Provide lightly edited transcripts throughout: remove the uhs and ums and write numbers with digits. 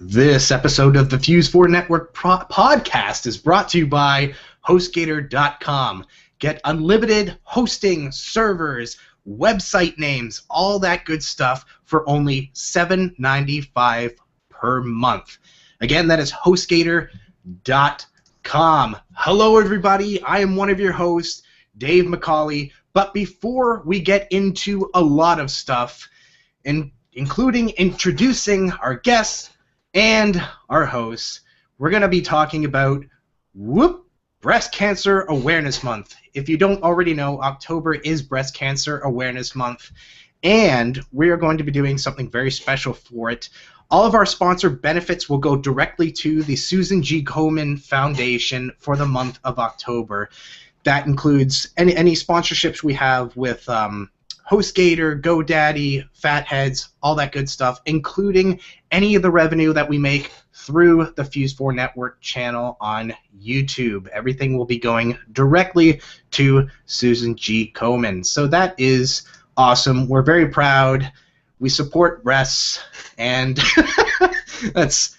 This episode of the Fuse-4 Network podcast is brought to you by HostGator.com. Get unlimited hosting, servers, website names, all that good stuff for only $7.95 per month. Again, that is HostGator.com. Hello, everybody. I am one of your hosts, Dave McCauley. But before we get into a lot of stuff, including introducing our guests and our hosts, we're going to be talking about Breast Cancer Awareness Month. If you don't already know, October is Breast Cancer Awareness Month, and we are going to be doing something very special for it. All of our sponsor benefits will go directly to the Susan G. Komen Foundation for the month of October. That includes any sponsorships we have with HostGator, GoDaddy, Fatheads, all that good stuff, including any of the revenue that we make through the Fuse-4 Network channel on YouTube. Everything will be going directly to Susan G. Komen. So that is awesome. We're very proud. We support breasts, and this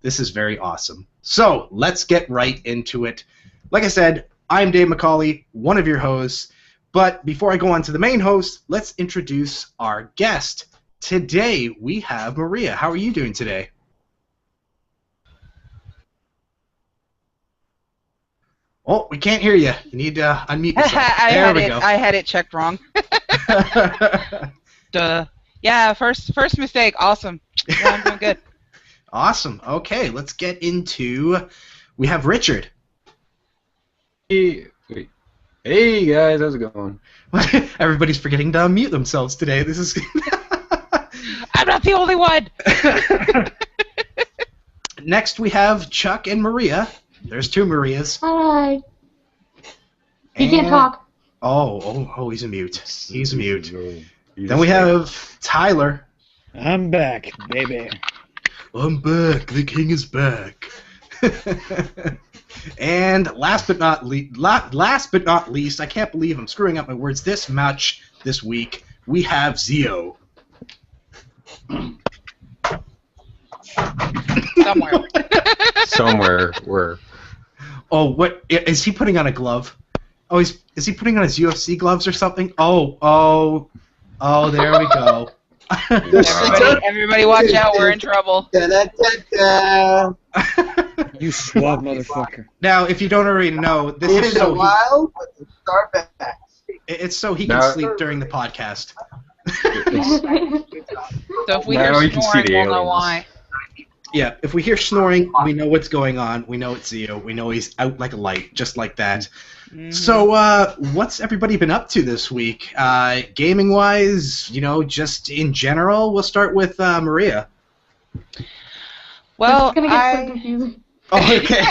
is very awesome. So let's get right into it. Like I said, I'm Dave McCauley, one of your hosts. But before I go on to the main host, let's introduce our guest. Today we have Maria. How are you doing today? Oh, we can't hear you. You need to unmute yourself. I had it checked wrong. Duh. Yeah, first mistake. Awesome. Yeah, I'm doing good. Awesome. Okay, let's get into. We have Richard. Hey guys, how's it going? Everybody's forgetting to unmute themselves today. This is. I'm not the only one. Next, we have Chuck and Maria. There's two Marias. Hi. He can't talk. Oh, he's a mute. He's a mute. Then we have Tyler. I'm back, baby. I'm back. The king is back. And last but not least, I can't believe I'm screwing up my words this much this week. We have Zeo. Somewhere. Where? Oh, what is he putting on a glove? Oh, is he putting on his UFC gloves or something? Oh, there we go. Everybody watch out, we're in trouble. You swab motherfucker. Now, if you don't already know, this is so while, but the start back. It's so he can sleep during the podcast. So if we hear snoring, we'll know why. Yeah, if we hear snoring, we know what's going on. We know it's Zeo. We know he's out like a light, just like that. Mm-hmm. So, what's everybody been up to this week? Gaming-wise, just in general, we'll start with Maria. It's Well, gonna get so confusing. Oh, okay.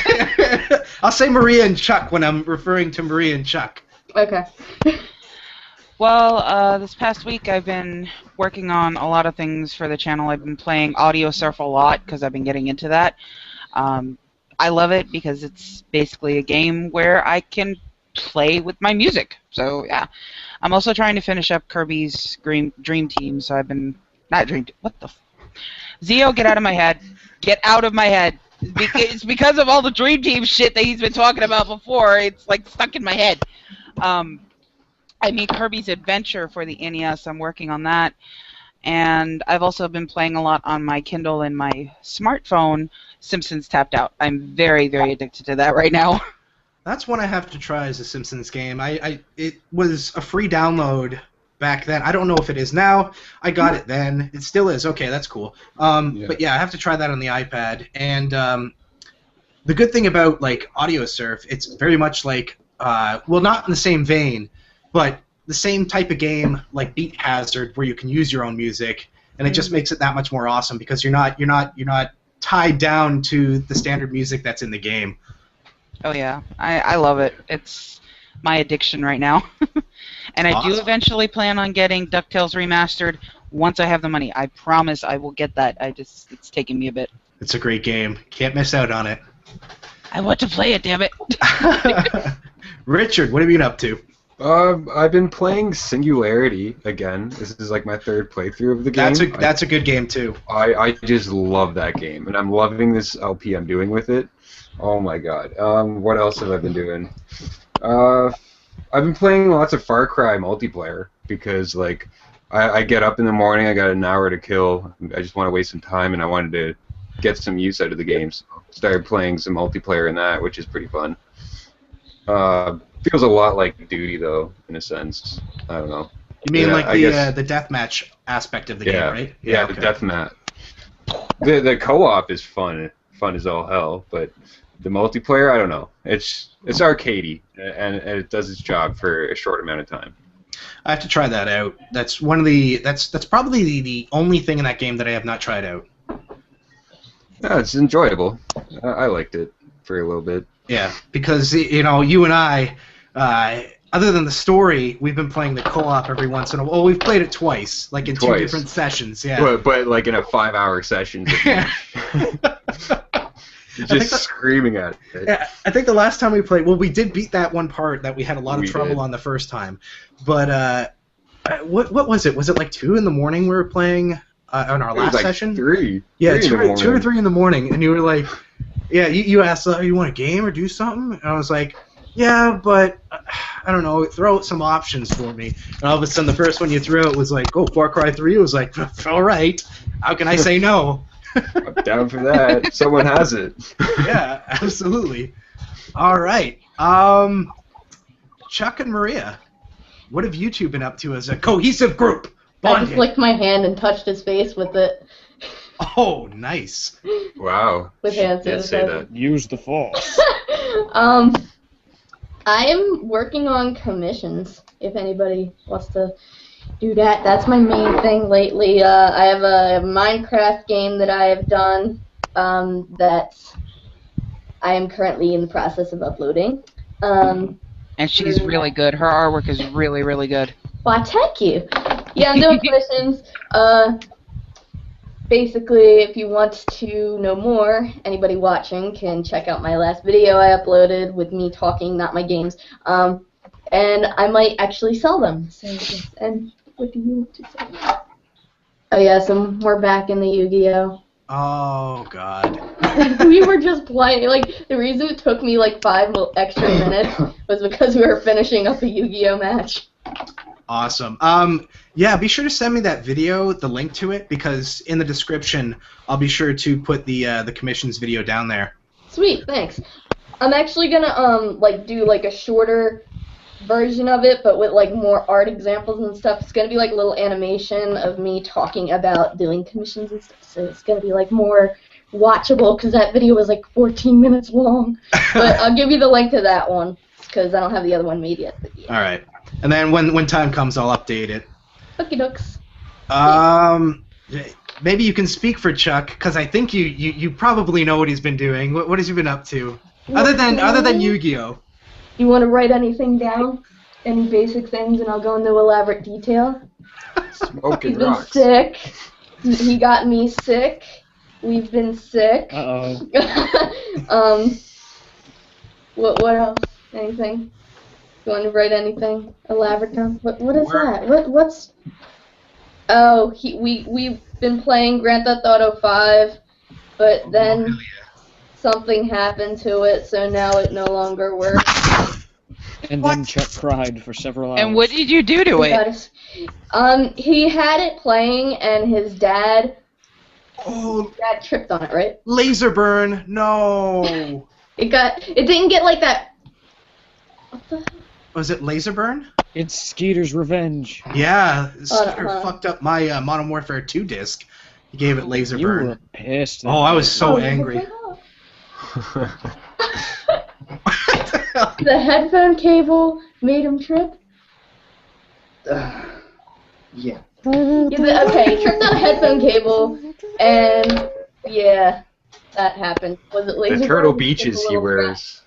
I'll say Maria and Chuck when I'm referring to Maria and Chuck. Okay. Well, this past week I've been working on a lot of things for the channel. I've been playing Audio Surf a lot because I've been getting into that. I love it because it's basically a game where I can play with my music. So, yeah. I'm also trying to finish up Kirby's Dream Team, so I've been... Not Dream Team. What the... Zeo, get out of my head. Get out of my head. It's because of all the Dream Team shit that he's been talking about before. It's like stuck in my head. I made Kirby's Adventure for the NES. I'm working on that. And I've also been playing a lot on my Kindle and my smartphone, Simpsons Tapped Out. I'm very, very addicted to that right now. That's one I have to try as a Simpsons game. It was a free download back then. I don't know if it is now. I got it then. It still is. Okay, that's cool. But yeah, I have to try that on the iPad. And the good thing about Audio Surf, it's very much like well, not in the same vein, but the same type of game like Beat Hazard, where you can use your own music, and it just makes it that much more awesome because you're not tied down to the standard music that's in the game. Oh yeah, I love it. It's my addiction right now. And I do eventually plan on getting DuckTales Remastered once I have the money. I promise I will get that. It's taking me a bit. It's a great game. Can't miss out on it. I want to play it, damn it. Richard, what have you been up to? I've been playing Singularity again. This is like my third playthrough of the game. That's a good game too. I just love that game, and I'm loving this LP I'm doing with it. Oh my god. What else have I been doing? I've been playing lots of Far Cry multiplayer because like I get up in the morning, I got an hour to kill. I just want to waste some time, and I wanted to get some use out of the game. So started playing some multiplayer in that, which is pretty fun. Feels a lot like Duty though, in a sense. I don't know. You mean like the deathmatch aspect of the game, right? Yeah, okay. The deathmatch. The co-op is fun as all hell, but the multiplayer, I don't know. It's arcadey, and it does its job for a short amount of time. I have to try that out. That's one of the that's probably the only thing in that game that I have not tried out. Yeah, it's enjoyable. I liked it for a little bit. Yeah, because you know, you and I, other than the story, we've been playing the co-op every once in a while. Well, we've played it twice, like in 2 different sessions. Yeah. But like in a 5-hour session. Just screaming at it. Yeah, I think the last time we played, well, we did beat that one part that we had a lot of trouble on the first time. But what was it? Was it like 2 in the morning we were playing on our last session? 3. Yeah, 2 or 3 in the morning, and you were like, yeah, you asked, you want a game or do something? And I was like, yeah, but I don't know, throw out some options for me. And all of a sudden, the first one you threw out was like, oh, Far Cry 3. It was like, all right, how can I say no? I'm down for that. Someone has it. Yeah, absolutely. All right. Chuck and Maria, what have you two been up to as a cohesive group? I just licked my hand and touched his face with it. Oh, nice. Wow. With hand Can't say that. Use the force. I am working on commissions, if anybody wants to do that. That's my main thing lately. I have a Minecraft game that I have done that I am currently in the process of uploading. And she's really good. Her artwork is really, really good. Why, thank you. Yeah, I'm doing commissions. Basically, if you want to know more, anybody watching can check out my last video I uploaded with me talking, not my games. And I might actually sell them. So, and what do you want to say? Oh yeah, so we're back in the Yu-Gi-Oh! Oh, God. We were just playing. Like, the reason it took me like 5 extra minutes was because we were finishing up a Yu-Gi-Oh! Match. Awesome. Yeah, be sure to send me that video, the link to it, because in the description, I'll be sure to put the commissions video down there. Sweet, thanks. I'm actually gonna like do like a shorter version of it, but with like more art examples and stuff. It's gonna be like a little animation of me talking about doing commissions and stuff. So it's gonna be like more watchable because that video was like 14 minutes long. But I'll give you the link to that one because I don't have the other one made yet. But yeah. All right. And then when time comes, I'll update it. Okie dokes. Maybe you can speak for Chuck, because I think you probably know what he's been doing. What has he been up to? Other than Yu-Gi-Oh! You want to write anything down? Any basic things, and I'll go into elaborate detail? Smoking He's been rocks. sick. He got me sick. We've been sick. Uh-oh. What else? Anything? You want to write anything elaborate down? What is that? What's? Oh, we've been playing Grand Theft Auto 5, but then something happened to it, so now it no longer works. And then Chuck cried for several hours. And what did you do to it? He had it playing, and his dad. Oh, Dad tripped on it, right? laser burn! No. It didn't get like that. What the? Was it laser burn? It's Skeeter's revenge. Yeah, Skeeter fucked up my Modern Warfare 2 disc. He gave it laser You burn. were pissed. Oh, I was so angry. The headphone cable made him trip. Yeah. Okay, he tripped on a headphone cable, and yeah, that happened. Was it laser The Turtle burn? Beaches he wears.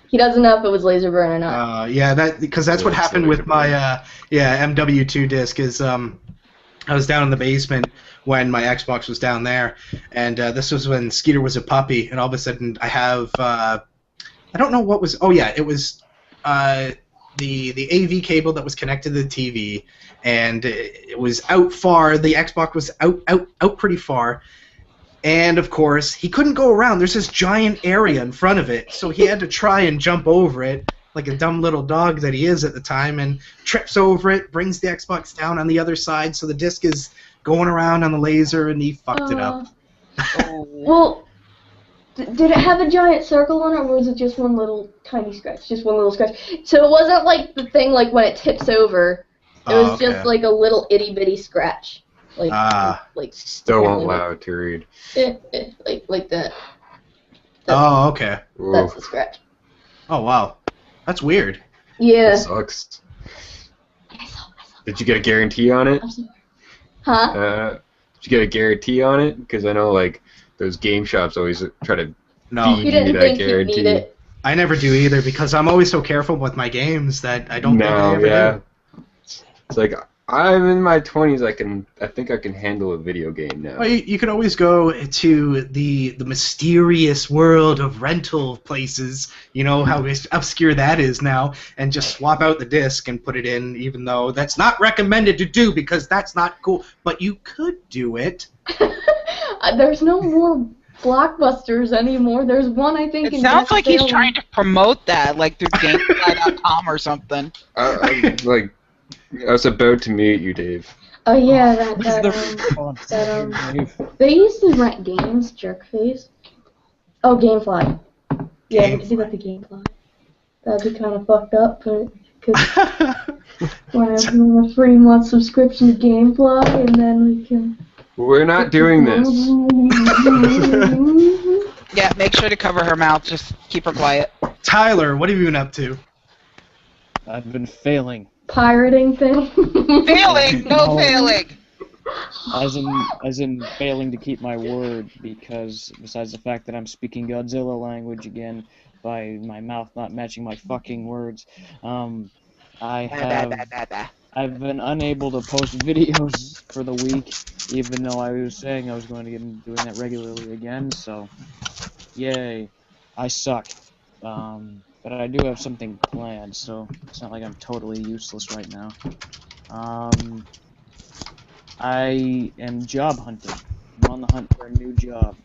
He doesn't know if it was laser burn or not. Yeah, because that's what happened with my MW2 disc. Is I was down in the basement when my Xbox was down there, and this was when Skeeter was a puppy, and all of a sudden I have I don't know what was. Oh yeah, it was the AV cable that was connected to the TV, and it was out far. The Xbox was out pretty far, and of course he couldn't go around. There's this giant area in front of it, so he had to try and jump over it like a dumb little dog that he is at the time, and trips over it, brings the Xbox down on the other side, so the disc is going around on the laser, and he fucked it up. Well, did it have a giant circle on it, or was it just one little tiny scratch? Just one little scratch. So it wasn't like the thing like when it tips over. It was just like a little itty bitty scratch. Like Still won't allow it to read. Like that. Oh, okay. That's the scratch. Oh, wow. That's weird. Yeah. That sucks. Did you get a guarantee on it? Huh? Did you get a guarantee on it? Because I know, like, those game shops always try to feed He didn't you that think he'd guarantee. need it. I never do either because I'm always so careful with my games that I don't think I ever do. It's like, I'm in my 20s. I think I can handle a video game now. Well, you could always go to the mysterious world of rental places. You know how obscure that is now, and just swap out the disc and put it in, even though that's not recommended to do because that's not cool. But you could do it. There's no more Blockbusters anymore. There's one, I think. It sounds like he's trying to promote that, like through GameFly.com or something. I was about to mute you, Dave. Oh yeah, they used to rent games, jerkface. Oh, GameFly. Yeah, we could do that to GameFly. That'd be kind of fucked up, but because we're having a 3-month subscription to GameFly, and then we can. We're not doing this. Yeah, make sure to cover her mouth. Just keep her quiet. Tyler, what have you been up to? I've been failing. Pirating thing. Failing, no failing. As in failing to keep my word, because besides the fact that I'm speaking Godzilla language again by my mouth not matching my fucking words, I've been unable to post videos for the week, even though I was saying I was going to get into doing that regularly again, so yay. I suck. But I do have something planned, so it's not like I'm totally useless right now. I am job hunting. I'm on the hunt for a new job.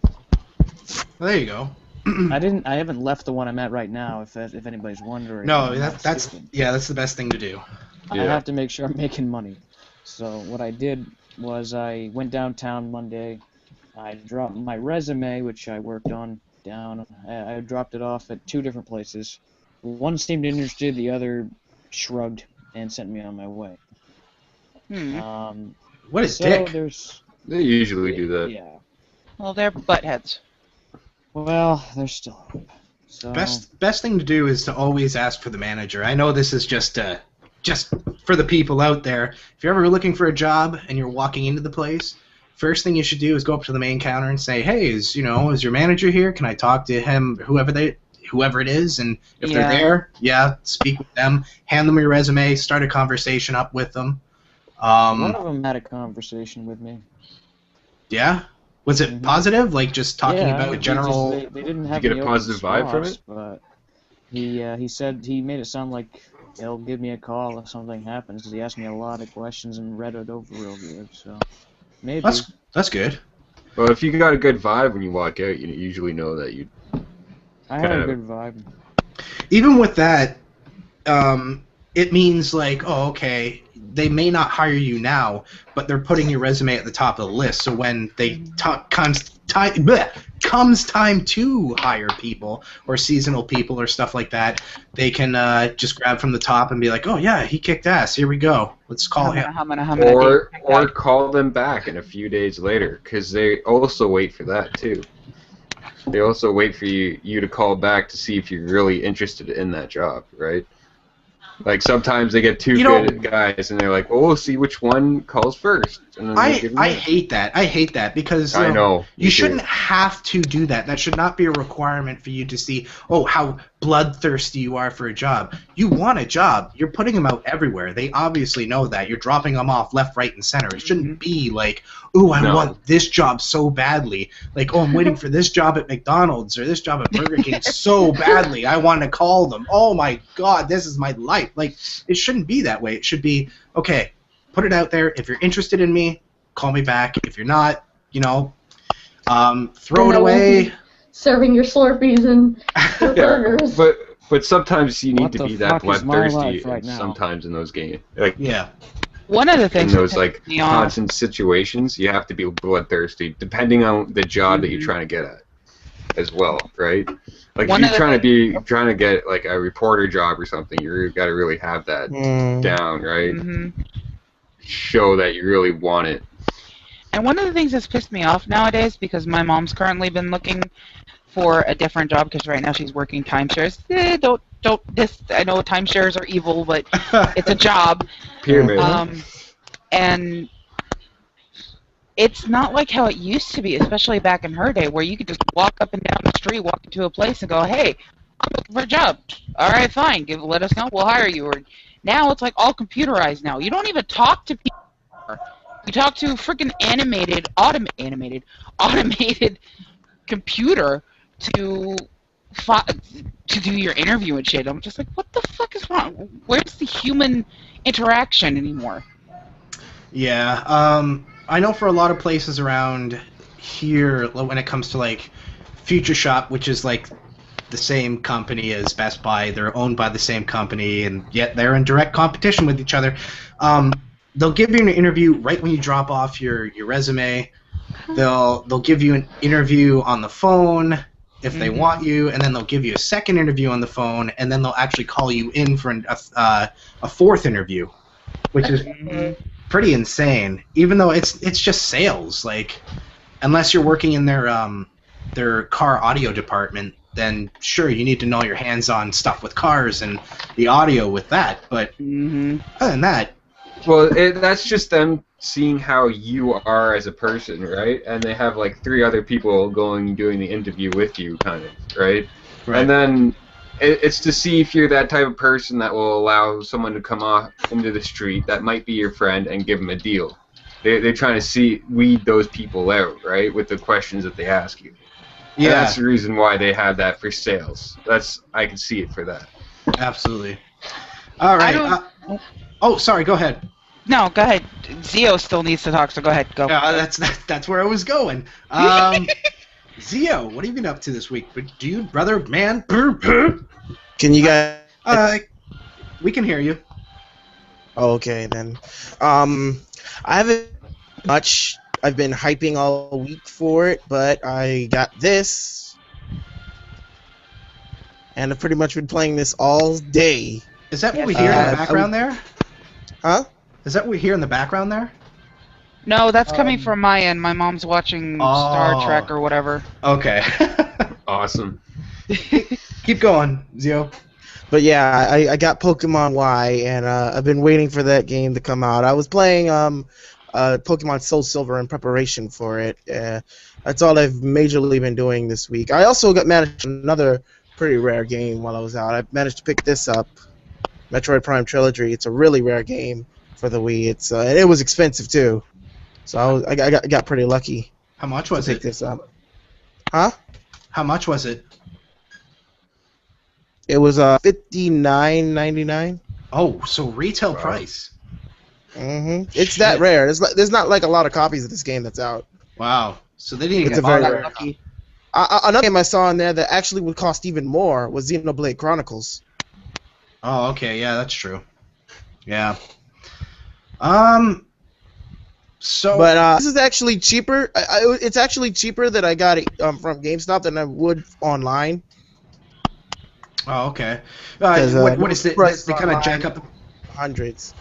Well, there you go. I haven't left the one I'm at right now. If anybody's wondering. No, that's the best thing to do. I have to make sure I'm making money. So what I did was I went downtown Monday. I dropped my resume, which I worked on, down. I dropped it off at 2 different places. One seemed interested, the other shrugged and sent me on my way. What is dick? They usually do that. Yeah. Well, they're buttheads. Well, there's still hope. So Best thing to do is to always ask for the manager. I know this is just for the people out there. If you're ever looking for a job and you're walking into the place, first thing you should do is go up to the main counter and say, "Hey, is your manager here? Can I talk to him? Whoever it is?" And if they're there, speak with them. Hand them your resume. Start a conversation up with them. One of them had a conversation with me. Yeah. Was it positive? Like just talking about general. They didn't have. Did you get a positive vibe from it? But he said he made it sound like he'll give me a call if something happens. Because he asked me a lot of questions and read it over real good. So maybe. That's good. Well, if you got a good vibe when you walk out, you usually know that you. I had a good vibe. Even with that, it means like, oh, okay, they may not hire you now, but they're putting your resume at the top of the list. So when they comes time to hire people or seasonal people or stuff like that, they can just grab from the top and be like, oh yeah, he kicked ass. Here we go. Let's call him. Or call them back in a few days later, because they also wait for that too. They also wait for you to call back to see if you're really interested in that job, right? Like sometimes they get two good guys and they're like, "Oh, we'll see which one calls first." And then I hate that. I hate that because I know you shouldn't have to do that. That should not be a requirement for you to see. Oh, how bloodthirsty you are for a job. You want a job. You're putting them out everywhere. They obviously know that. You're dropping them off left, right, and center. It shouldn't be like, ooh, I want this job so badly. Like, oh, I'm waiting for this job at McDonald's or this job at Burger King so badly. I want to call them. Oh, my God, this is my life. Like, it shouldn't be that way. It should be, okay, put it out there. If you're interested in me, call me back. If you're not, throw it away. Serving your Slurpees and your burgers. But sometimes you need to be that fuck is my life bloodthirsty. right now? Sometimes in those games, like One of the in things those that like pisses me off- constant situations, you have to be bloodthirsty, depending on the job that you're trying to get at, as well, right? Like One if of you're the trying to get like a reporter job or something, you've got to really have that down, right? Show that you really want it. And one of the things that's pissed me off nowadays, because my mom's currently been looking for a different job, because right now she's working timeshares. I know timeshares are evil, but it's a job. Pyramid. And it's not like how it used to be, especially back in her day, where you could just walk up and down the street, walk into a place and go, hey, I'm looking for a job. All right, fine. Let us know. We'll hire you. Or now it's like all computerized now. You don't even talk to people. You talk to a freaking automated computer to do your interview and shit. I'm just like, what the fuck is wrong? Where's the human interaction anymore? Yeah, I know for a lot of places around here, when it comes to like Future Shop, which is like the same company as Best Buy, they're owned by the same company, and yet they're in direct competition with each other. They'll give you an interview right when you drop off your resume. They'll give you an interview on the phone if they want you, and then they'll give you a second interview on the phone, and then they'll actually call you in for a fourth interview, which is pretty insane. Even though it's just sales, like unless you're working in their car audio department, then sure you need to know your hands-on stuff with cars and the audio with that. But other than that. Well, that's just them seeing how you are as a person, right? And they have like 3 other people doing the interview with you, kind of, right? And then it's to see if you're that type of person that will allow someone to come off into the street that might be your friend and give them a deal. They're trying to weed those people out, right, with the questions that they ask you. Yeah. And that's the reason why they have that for sales. I can see it for that. Absolutely. All right. Oh, sorry. Go ahead. No, go ahead. Zeo still needs to talk, so go ahead. Go. That's where I was going. Zeo, what have you been up to this week? Dude, brother, man. Can you guys? We can hear you. Okay then. I haven't much. I've been hyping all week for it, but I got this, and I've pretty much been playing this all day. Is that what we hear in the background there? Huh? Is that what we hear in the background there? No, that's coming from my end. My mom's watching Star Trek or whatever. Okay. Awesome. Keep going, Zeo. But yeah, I got Pokemon Y, and I've been waiting for that game to come out. I was playing Pokemon Soul Silver in preparation for it. That's all I've majorly been doing this week. I also managed another pretty rare game while I was out. I managed to pick this up, Metroid Prime Trilogy. It's a really rare game for the Wii. And it was expensive too, so I got pretty lucky. How much was to it? pick this up. Huh? How much was it? It was $59.99. Oh, so retail price. It's that rare. There's not like a lot of copies of this game that's out. Wow. So they didn't It's get a very rare. lucky. Another game I saw in there that actually would cost even more was Xenoblade Chronicles. Oh, okay. Yeah, that's true. Yeah. So. But this is actually cheaper. It's actually cheaper that I got it from GameStop than I would online. Oh, okay. What is it? They kind of jack up the hundreds.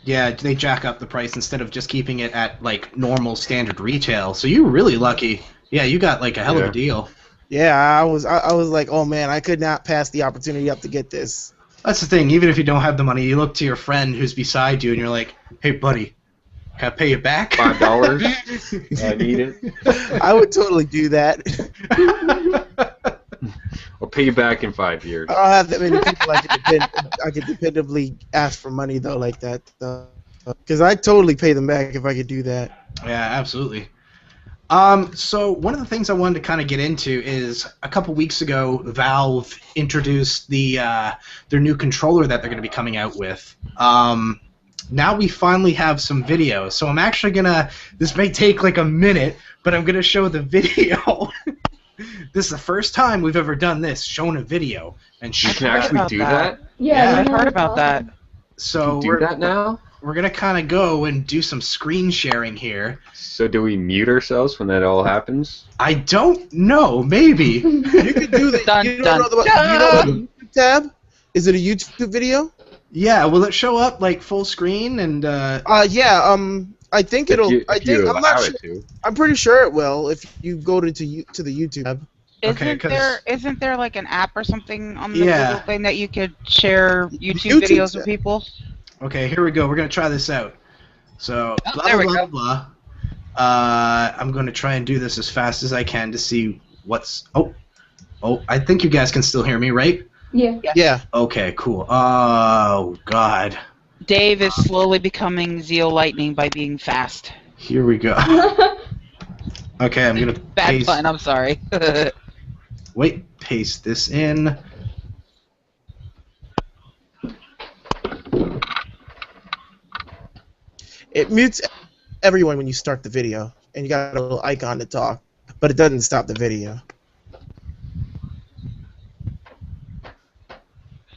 Yeah, they jack up the price instead of just keeping it at like normal standard retail. So you were really lucky. Yeah, you got like a hell of a deal. Yeah, I was like, oh man, I could not pass the opportunity up to get this. That's the thing. Even if you don't have the money, you look to your friend who's beside you, and you're like, "Hey, buddy, can I pay you back? $5? I need it." I would totally do that. I'll pay you back in 5 years. I don't have that many people I could dependably ask for money though like that. Because I'd totally pay them back if I could do that. Yeah, absolutely. So one of the things I wanted to kind of get into is a couple weeks ago, Valve introduced their new controller that they're going to be coming out with. Now we finally have some video, so I'm actually gonna. This may take like a minute, but I'm gonna show the video. This is the first time we've ever done this, shown a video, and You can actually do that? Yeah, I heard about that. So Do that now? we're gonna kind of go and do some screen sharing here. So do we mute ourselves when that all happens? I don't know, maybe. You could do the. Dun, you dun, don't know the YouTube tab? Is it a YouTube video? Yeah, will it show up like full screen and? Yeah. I think it'll. I think I'm not sure. To. I'm pretty sure it will if you go to the YouTube tab. Okay, Isn't there like an app or something on the Yeah. Google thing that you could share YouTube videos with people? Okay, here we go. We're gonna try this out. So blah there we blah go. blah blah. I'm gonna try and do this as fast as I can to see what's. Oh, I think you guys can still hear me, right? Yeah. Yeah. Okay, cool. Oh God. Dave is slowly becoming Zeolightning by being fast. Here we go. Okay, I'm gonna Bad paste. pun, I'm sorry. Wait, paste this in. It mutes everyone when you start the video, and you got a little icon to talk, but it doesn't stop the video.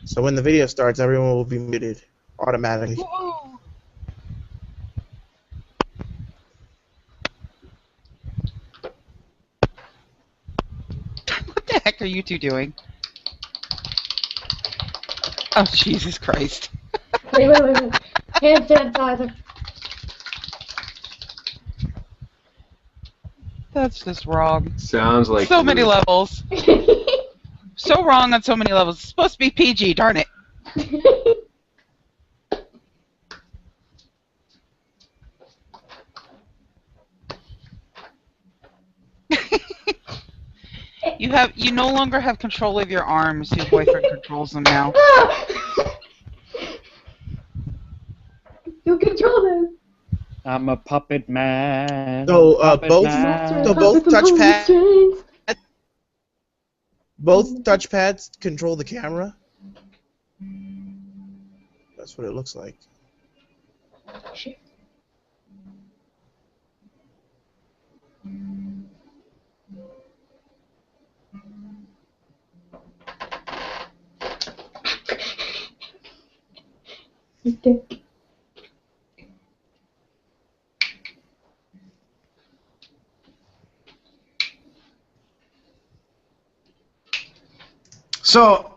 So when the video starts, everyone will be muted automatically. What the heck are you two doing? Oh, Jesus Christ. Wait. Hand sanitizer. That's just wrong. Sounds like So many levels. So wrong on so many levels. It's supposed to be PG, darn it. You no longer have control of your arms. Your boyfriend controls them now. You control them. I'm a puppet man. So both Puppet touchpads. Both touchpads control the camera. That's what it looks like. Shit. Dick. So,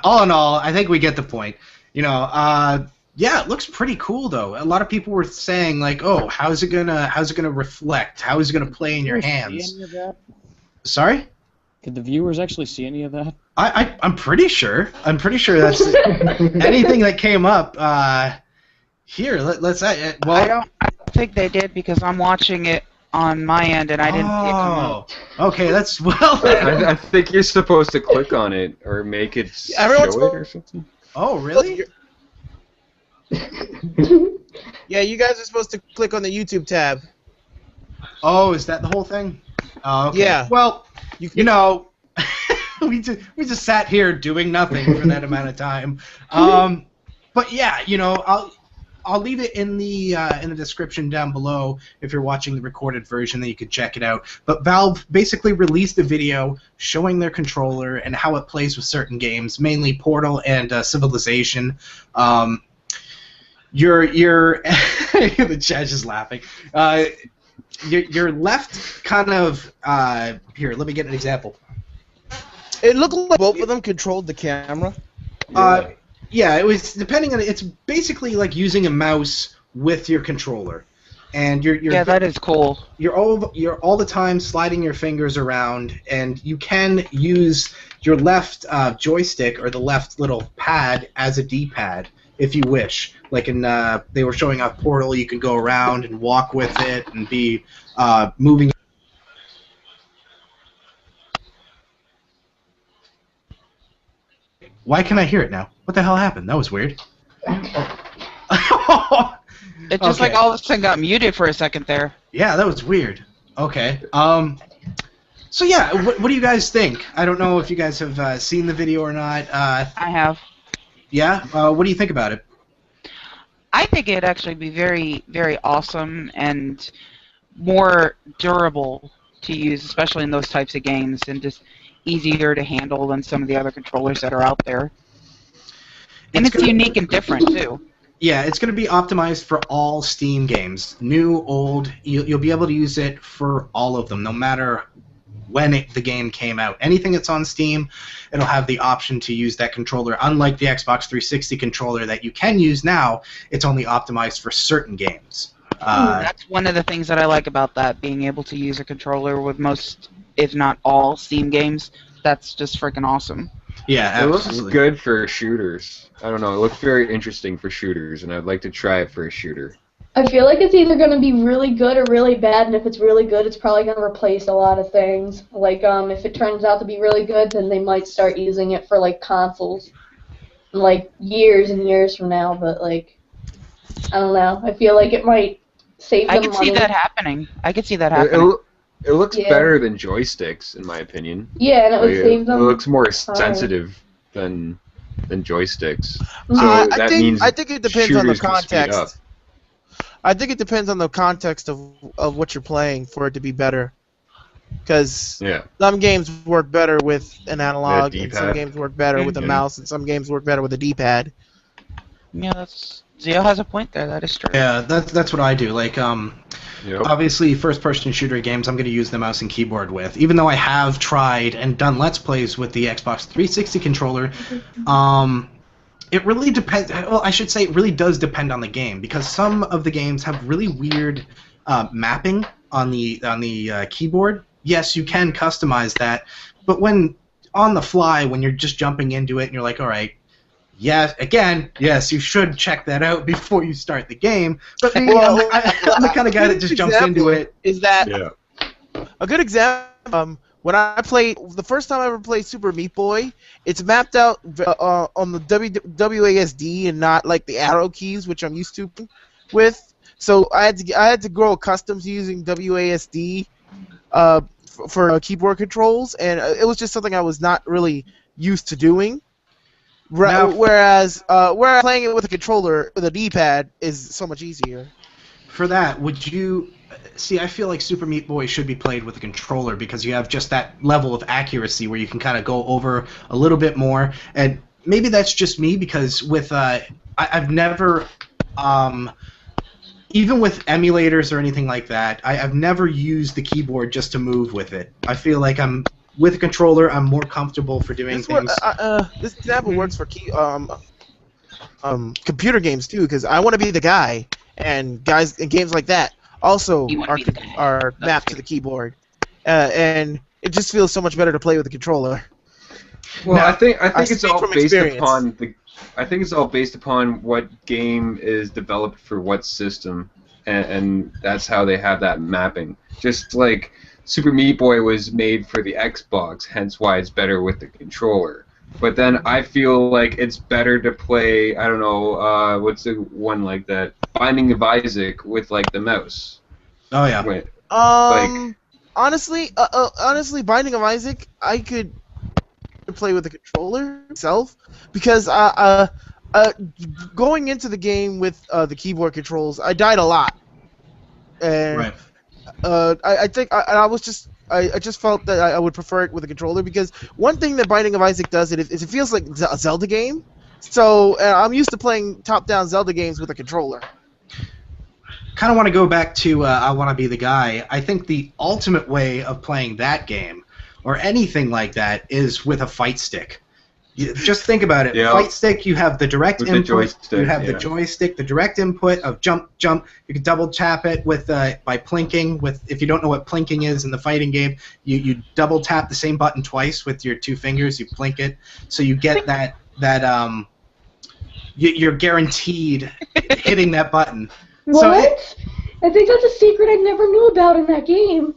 all in all, I think we get the point. You know, yeah, it looks pretty cool though. A lot of people were saying like, "Oh, how's it gonna reflect? How is it gonna play in your hands?" See any of that? Sorry? Could the viewers actually see any of that? I'm pretty sure. I'm pretty sure that's anything that came up. Here, let's. I Well, don't think they did because I'm watching it on my end and I didn't see it come up. Okay, that's well. I think you're supposed to click on it or make it Everyone's show it or something. Oh, really? Yeah, you guys are supposed to click on the YouTube tab. Oh, is that the whole thing? Oh, okay. Yeah. Well, you know, we just sat here doing nothing for that amount of time. But yeah, you know, I'll leave it in the description down below if you're watching the recorded version, that you can check it out. But Valve basically released a video showing their controller and how it plays with certain games, mainly Portal and Civilization. Your the chat is laughing. Your left kind of here. Let me get an example. It looked like both of them controlled the camera. Yeah, it was depending on. It's basically like using a mouse with your controller, and you're Yeah, that is cool. you're all the time sliding your fingers around, and you can use your left joystick or the left little pad as a D-pad if you wish. Like in they were showing off Portal, you can go around and walk with it and be moving. Why can I hear it now? What the hell happened? That was weird. It just like all of a sudden got muted for a second there. Yeah, that was weird. Okay. So yeah, what do you guys think? I don't know if you guys have seen the video or not. I have. Yeah. What do you think about it? I think it'd actually be very, very awesome and more durable to use, especially in those types of games, and just easier to handle than some of the other controllers that are out there. And it's unique and different too. Yeah, it's going to be optimized for all Steam games, new, old. You'll be able to use it for all of them, no matter when the game came out. Anything that's on Steam, it'll have the option to use that controller. Unlike the Xbox 360 controller that you can use now, it's only optimized for certain games. That's one of the things that I like about that, being able to use a controller with most, if not all, Steam games. That's just freaking awesome. Yeah, absolutely. It looks good for shooters. I don't know. It looks very interesting for shooters, and I'd like to try it for a shooter. I feel like it's either going to be really good or really bad, and if it's really good, it's probably going to replace a lot of things. Like, if it turns out to be really good, then they might start using it for, like, consoles, like, years and years from now, but, like, I don't know. I feel like it might save them money. I could see that happening. I could see that happening. It looks better than joysticks, in my opinion. Yeah, and it would save them. It looks more sensitive than joysticks. So I think it depends on the shooters can speed up. context. I think it depends on the context of what you're playing for it to be better. Because some games work better with an analog, and some games work better with a mouse, and some games work better with a D-pad. Yeah, Zeo has a point there. That is true. Yeah, that's what I do. Like, obviously, first-person shooter games, I'm going to use the mouse and keyboard with. Even though I have tried and done Let's Plays with the Xbox 360 controller, it really depends. Well, I should say it really does depend on the game, because some of the games have really weird mapping on the keyboard. Yes, you can customize that, but when on the fly, when you're just jumping into it and you're like, all right, yes, you should check that out before you start the game. But me, I'm the kind of guy that just jumps into it. Is that a good example? When I played, the first time I ever played Super Meat Boy, it's mapped out on the WASD and not like the arrow keys, which I'm used to with. So I had to grow accustomed to using WASD for keyboard controls, and it was just something I was not really used to doing. Whereas playing it with a controller with a D-pad is so much easier. For that, would you see? I feel like Super Meat Boy should be played with a controller because you have just that level of accuracy where you can kind of go over a little bit more. And maybe that's just me because with I've never, even with emulators or anything like that, I've never used the keyboard just to move with it. I feel like with a controller, I'm more comfortable for doing things. This example works for computer games too, because I want to be the guy, and guys in games like that also are mapped to the keyboard, and it just feels so much better to play with a controller. Well, now, I think it's all based experience. upon I think it's all based upon what game is developed for what system, and that's how they have that mapping. Just like Super Meat Boy was made for the Xbox, hence why it's better with the controller. But then I feel like it's better to play, I don't know, what's the one like that? Binding of Isaac with like the mouse. Oh yeah. Wait, honestly, Binding of Isaac, I could play with the controller itself because going into the game with the keyboard controls, I died a lot, and right. I think I just felt that I would prefer it with a controller because one thing that Binding of Isaac does is it feels like a Zelda game. So I'm used to playing top-down Zelda games with a controller. Kind of want to go back to I Want to Be the Guy. I think the ultimate way of playing that game or anything like that is with a fight stick. Just think about it. Yeah. Fight stick, you have the direct with input. The joystick, you have the joystick, the direct input of jump. You can double tap it with by plinking. If you don't know what plinking is in the fighting game, you double tap the same button twice with your two fingers. You plink it, so you get that you're guaranteed hitting that button. What? So I think that's a secret I never knew about in that game.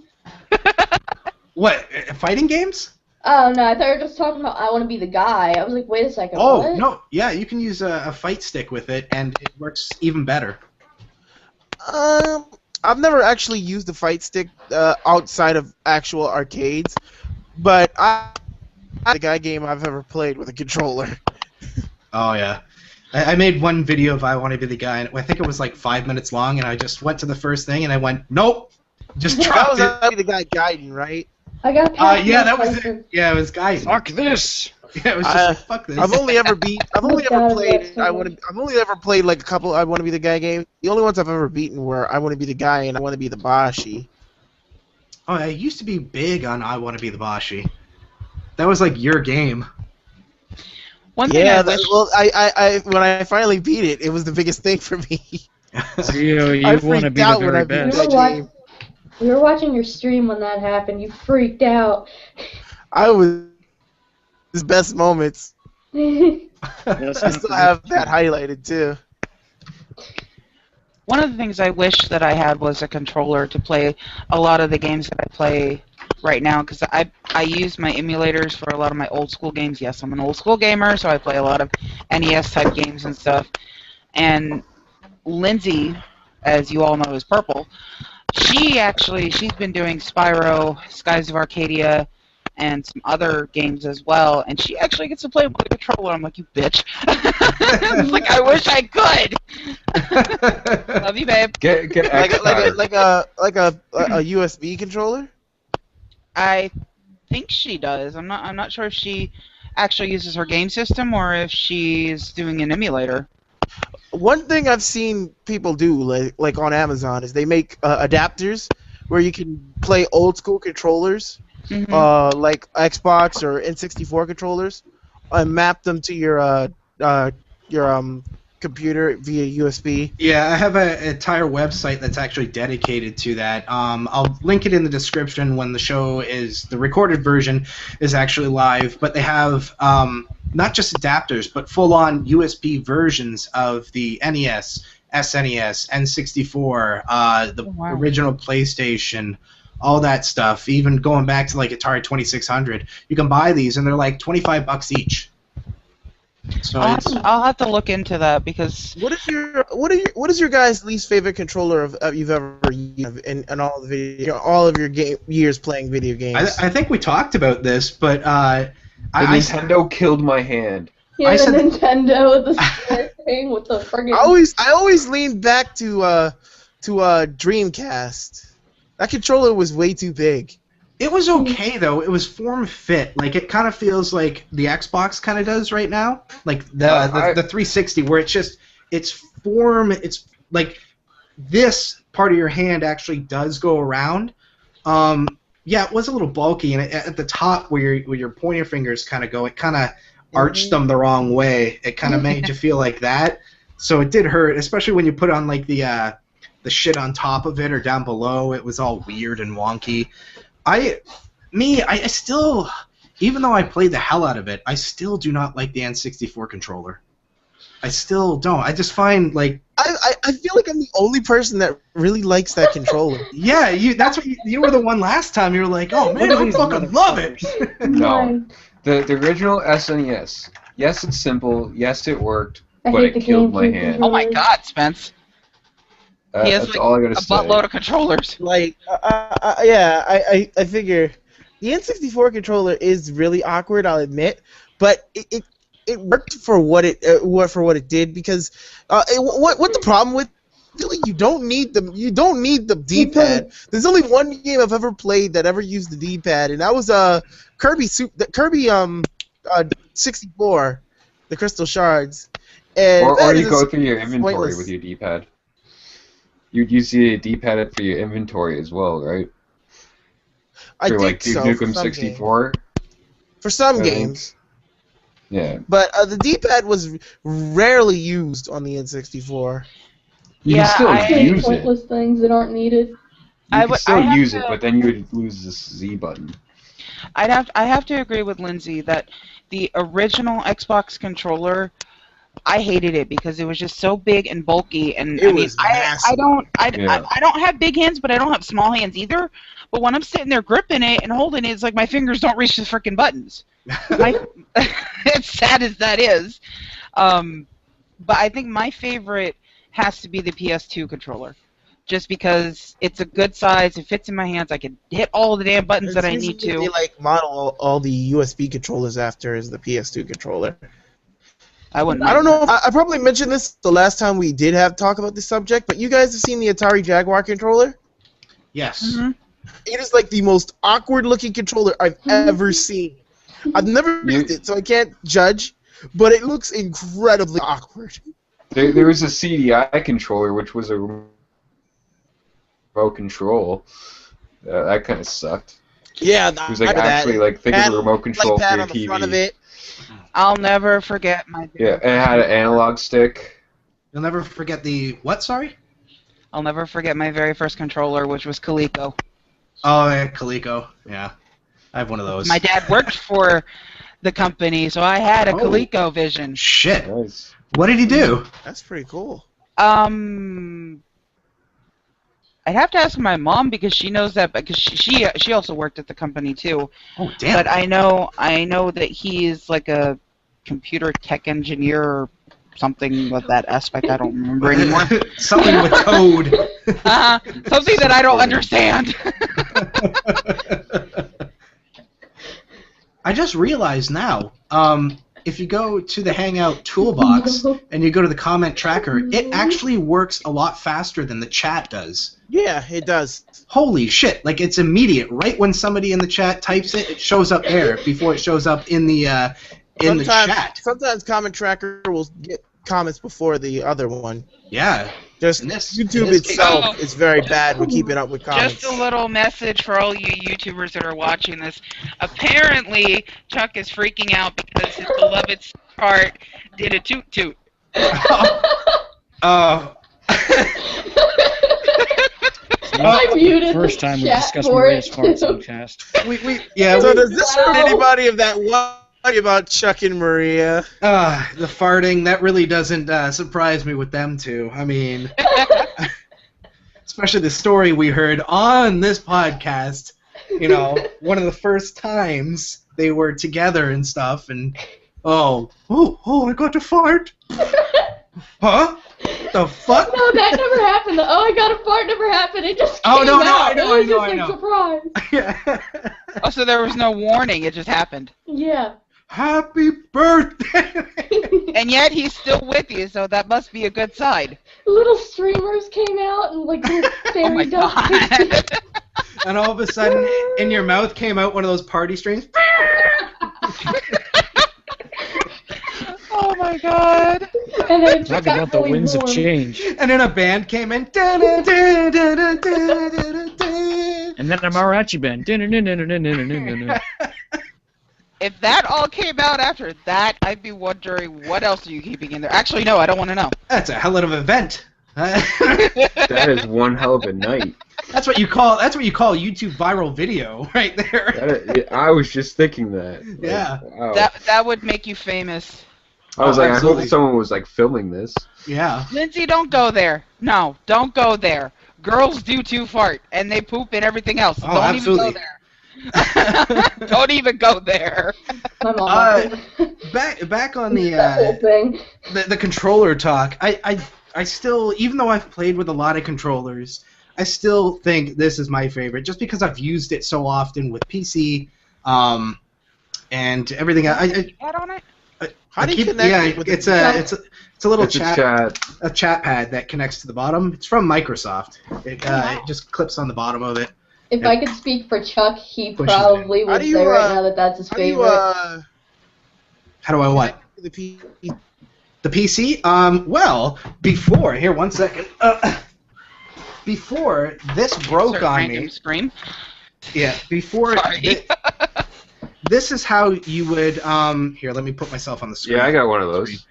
what fighting games? Oh no, I thought you were just talking about I want to be the guy. I was like, wait a second. Oh, what? no. Yeah, you can use a fight stick with it, and it works even better. I've never actually used a fight stick outside of actual arcades, but the guy game I've ever played with a controller. Oh, yeah. I made one video of I Want to Be the Guy, and I think it was like 5 minutes long, and I just went to the first thing, and I went, nope! Just That dropped was it. the guy guiding, right? I got past Yeah, my that was question. it. Yeah, it was guys. Fuck this! Yeah, it was just like, fuck this. I've only ever played. I've only like a couple I Want to Be the Guy games. The only ones I've ever beaten were I Want to Be the Guy and I Want to Be the Bashi. Oh, I used to be big on I Want to Be the Bashi. That was like your game. One thing Yeah, I wish. well, I when I finally beat it, it was the biggest thing for me. Zio, you I want to freaked be the out when very I beat best. that What? game. We were watching your stream when that happened. You freaked out. I was his best moments. That's I still have that highlighted too. One of the things I wish that I had was a controller to play a lot of the games that I play right now, because I use my emulators for a lot of my old school games. Yes, I'm an old school gamer, so I play a lot of NES type games and stuff. And Lindsay, as you all know, is Purple. She's been doing Spyro, Skies of Arcadia, and some other games as well, and she actually gets to play with a controller. I'm like, you bitch. It's like, I wish I could. Love you, babe. Get Like X-Power. a USB controller. I think she does. I'm not sure if she actually uses her game system or if she's doing an emulator. One thing I've seen people do, like on Amazon, is they make adapters where you can play old school controllers, Mm-hmm. like Xbox or N64 controllers, and map them to your computer via USB. Yeah, I have an entire website that's actually dedicated to that. I'll link it in the description when the recorded version is actually live. But they have not just adapters, but full-on USB versions of the NES, SNES, N64, the wow. original PlayStation, all that stuff. Even going back to like Atari 2600, you can buy these and they're like $25 each. So I'll have to look into that because What is your guys' least favorite controller you've ever used in all the all of your years playing video games? I think we talked about this, but The Nintendo killed my hand. Yeah, I the said that- Nintendo with the square thing with the friggin'. I always leaned back to Dreamcast. That controller was way too big. It was okay though. It was form fit. Like it kind of feels like the Xbox kind of does right now. Like the 360, where it's form. It's like this part of your hand actually does go around. Yeah, it was a little bulky, and at the top where your pointer fingers kind of go, it kind of arched them the wrong way. It kind of made you feel like that. So it did hurt, especially when you put on like the shit on top of it or down below. It was all weird and wonky. I still, even though I played the hell out of it, I still do not like the N64 controller. I still don't. I just find like I feel like I'm the only person that really likes that controller. yeah, that's what you were the one last time. You were like, oh man, I fucking love it. No. The original SNES. Yes, it's simple. Yes, it worked. I But hate it the killed my GameCube hand. oh my God, Spence, he has That's like all I a gotta say. buttload of controllers. Like, yeah, I figure the N64 controller is really awkward. I'll admit, but it worked for what it did because what the problem with really you don't need the D-pad. There's only one game I've ever played that ever used the D-pad, and that was Kirby 64, the Crystal Shards. And Or you is go through your inventory pointless. with your D-pad. You'd use the D-pad for your inventory as well, right? I For think like Duke so, Nukem for some 64. For some I think. games. Yeah. But the D-pad was rarely used on the N64. You Yeah, can still I- use it. Pointless things that aren't needed. You I can would- still I have use it, to- but then you would lose this Z button. I have to agree with Lindsay that the original Xbox controller I hated it because it was just so big and bulky, and It I mean, was massive. I don't have big hands, but I don't have small hands either. But when I'm sitting there gripping it and holding it, it's like my fingers don't reach the freaking buttons. As sad as that is, but I think my favorite has to be the PS2 controller, just because it's a good size, it fits in my hands, I can hit all of the damn buttons that I need to. They like model all the USB controllers after is the PS2 controller. I wouldn't. I don't know. I probably mentioned this the last time we did have talk about this subject, but you guys have seen the Atari Jaguar controller? Yes. Mm-hmm. It is like the most awkward-looking controller I've ever seen. I've never used it, so I can't judge, but it looks incredibly awkward. There was a CDI controller, which was a remote control. That kind of sucked. Yeah, it was like actually like think of a remote control for your on the TV. front of it. I'll never forget my. Yeah, and it had an analog stick. You'll never forget the what? Sorry. I'll never forget my very first controller, which was Coleco. Oh, yeah, Coleco. Yeah, I have one of those. My dad worked for the company, so I had a Coleco Vision. Shit. Nice. What did he do? That's pretty cool. I'd have to ask my mom because she knows that because she also worked at the company too. Oh damn! But I know that he's like a computer tech engineer or something with that aspect. I don't remember anymore. Something with code. Something that I don't understand. I just realized now. If you go to the Hangout toolbox and you go to the comment tracker, it actually works a lot faster than the chat does. Yeah, it does. Holy shit! Like it's immediate. Right when somebody in the chat types it, it shows up there before it shows up in the chat. Sometimes Comment Tracker will get comments before the other one. Yeah. Just YouTube itself is very bad with keeping up with comments. Just a little message for all you YouTubers that are watching this. Apparently, Chuck is freaking out because his beloved part did a toot toot. I muted First time we chat discussed for Maria's it. farts on cast. So does this hurt anybody of that worry about Chuck and Maria? The farting, that really doesn't surprise me with them two. I mean, especially the story we heard on this podcast, you know, one of the first times they were together and stuff, and oh, I got to fart. Huh? The fuck? No, that never happened. Oh, I got a fart never happened. It just came no, out. I know, It was I know. surprise. Yeah. Oh, so there was no warning. It just happened. Yeah. Happy birthday! And yet he's still with you, so that must be a good sign. Little streamers came out and like little Oh my fairy dust. god. And all of a sudden, in your mouth came out one of those party streams. Oh my god. And then Talk about the winds of change. And then a band came in. And then a mariachi band. If that all came out after that, I'd be wondering what else are you keeping in there. Actually, no, I don't want to know. That's a hell of an event. That is one hell of a night. That's what you call YouTube viral video right there. I was just thinking that. Yeah. Wow. That would make you famous. I was like, absolutely. I hope someone was like filming this. Yeah. Lindsay, don't go there. No, don't go there. Girls do too fart, and they poop and everything else. Oh, Don't absolutely. even go there. Don't even go there. My mom. Back on the that whole thing. the controller talk. I still, even though I've played with a lot of controllers, I still think this is my favorite, just because I've used it so often with PC, and everything. Add on it. How do you connect with it's a little It's chat a chat pad that connects to the bottom. It's from Microsoft. It just clips on the bottom of it. If I could speak for Chuck, he Pushes it. probably How would do you, say right now that that's his favorite. How do I what? The PC? Well, before here, 1 second. Before this broke on Random me. Scream. Yeah. Before Sorry. this is how you would. Here, let me put myself on the screen. Yeah, I got one of those.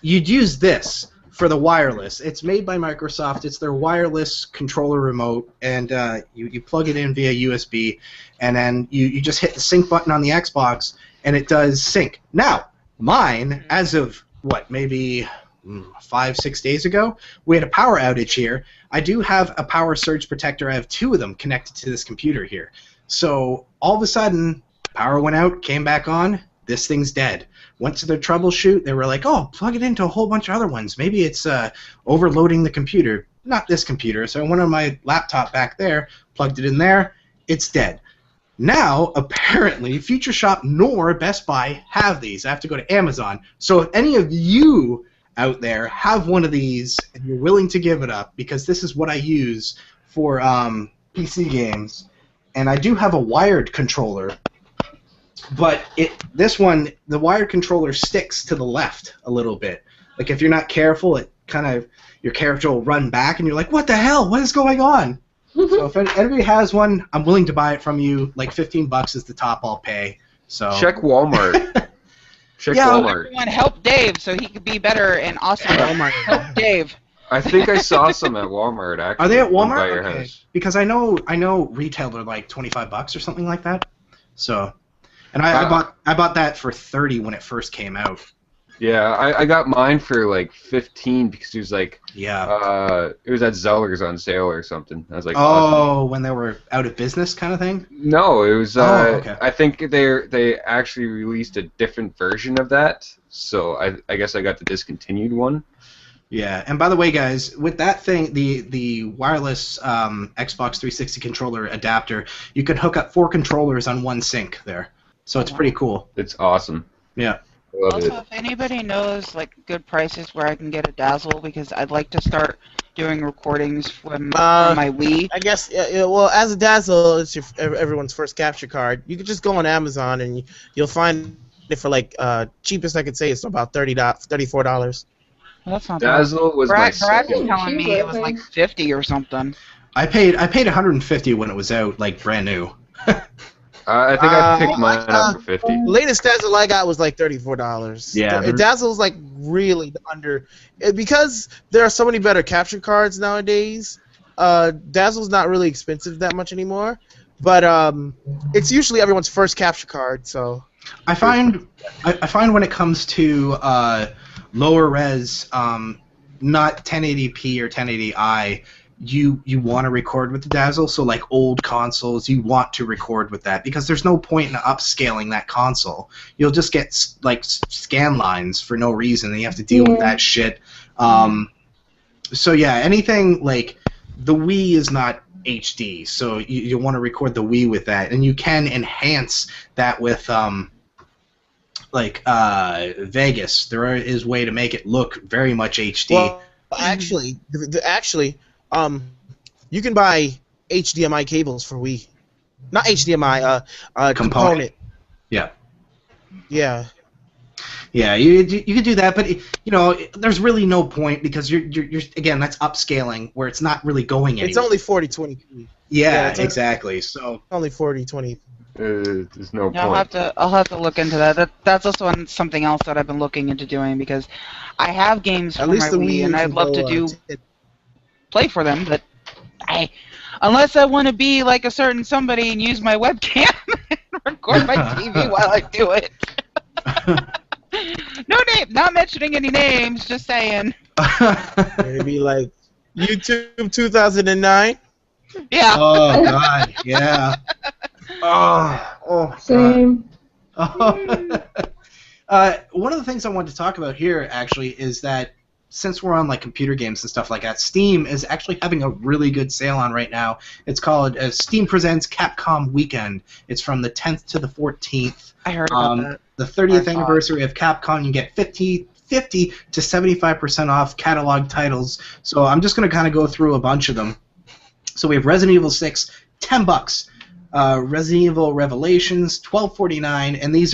You'd use this for the wireless. It's made by Microsoft. It's their wireless controller remote, and you plug it in via USB, and then you just hit the sync button on the Xbox, and it does sync. Now, mine, as of maybe 5-6 days ago, we had a power outage here. I do have a power surge protector. I have 2 of them connected to this computer here. So all of a sudden, power went out, came back on. This thing's dead. Went to their troubleshoot. They were like, oh, plug it into a whole bunch of other ones. Maybe it's overloading the computer. Not this computer. So I went on my laptop back there, plugged it in there. It's dead. Now, apparently, Future Shop nor Best Buy have these. I have to go to Amazon. So if any of you out there have one of these and you're willing to give it up, because this is what I use for PC games, and I do have a wired controller, but this one, the wired controller sticks to the left a little bit. Like if you're not careful, it kind of, your character will run back and you're like, what the hell? What is going on? So if anybody has one, I'm willing to buy it from you. Like $15 is the top I'll pay. So Check Walmart. Check Walmart. Everyone help Dave so he could be better and awesome. Walmart. Help Dave. I think I saw some at Walmart, actually. Are they at Walmart? By your Okay. house. Because I know retail are like $25 or something like that. So, and I bought that for $30 when it first came out. Yeah, I got mine for like $15 because it was like it was at Zeller's on sale or something. I was like, awesome. When they were out of business, kind of thing. No, it was. Okay. I think they actually released a different version of that. So I guess I got the discontinued one. Yeah, and by the way, guys, with that thing, the wireless Xbox 360 controller adapter, you can hook up 4 controllers on one sync there. So it's pretty cool. It's awesome. Yeah. Love Also, it. if anybody knows like good prices where I can get a Dazzle, because I'd like to start doing recordings from my Wii. I guess, well, as a Dazzle, it's everyone's first capture card. You could just go on Amazon and you'll find it for like cheapest I could say it's about $34. Well, that's not bad. Dazzle was my Brad was second. telling me it was like 50 or something. I paid $150 when it was out, like brand new. I think I picked mine up for $50. The latest Dazzle I got was like $34. Yeah. Dazzle's like really under, because there are so many better capture cards nowadays. Dazzle's not really expensive that much anymore, but it's usually everyone's first capture card. So I find when it comes to lower res, not 1080p or 1080i, you want to record with the Dazzle. So like old consoles, you want to record with that because there's no point in upscaling that console. You'll just get like scan lines for no reason, and you have to deal with that shit. So yeah, anything like the Wii is not HD, so you want to record the Wii with that, and you can enhance that with Vegas. There is a way to make it look very much HD. Well, actually, you can buy HDMI cables for Wii. Not HDMI, component. Yeah. Yeah. Yeah, you could do that, but there's really no point because you're again, that's upscaling where it's not really going anywhere. It's only 40/20p. Yeah, exactly. So only 40/20. There's no point. I'll have to look into that. That's also something else that I've been looking into doing because I have games for my Wii and I'd love to play for them, but unless I want to be like a certain somebody and use my webcam and record my TV while I do it. No name, not mentioning any names, just saying. Maybe like YouTube 2009. Yeah. Oh God, yeah. Same. One of the things I wanted to talk about here actually is that since we're on like computer games and stuff like that, Steam is actually having a really good sale on right now. It's called Steam Presents Capcom Weekend. It's from the 10th to the 14th. I heard about that. The 30th anniversary of Capcom. You get 50 to 75% off catalog titles. So I'm just going to kind of go through a bunch of them. So we have Resident Evil 6, $10. Resident Evil Revelations, $12.49, and these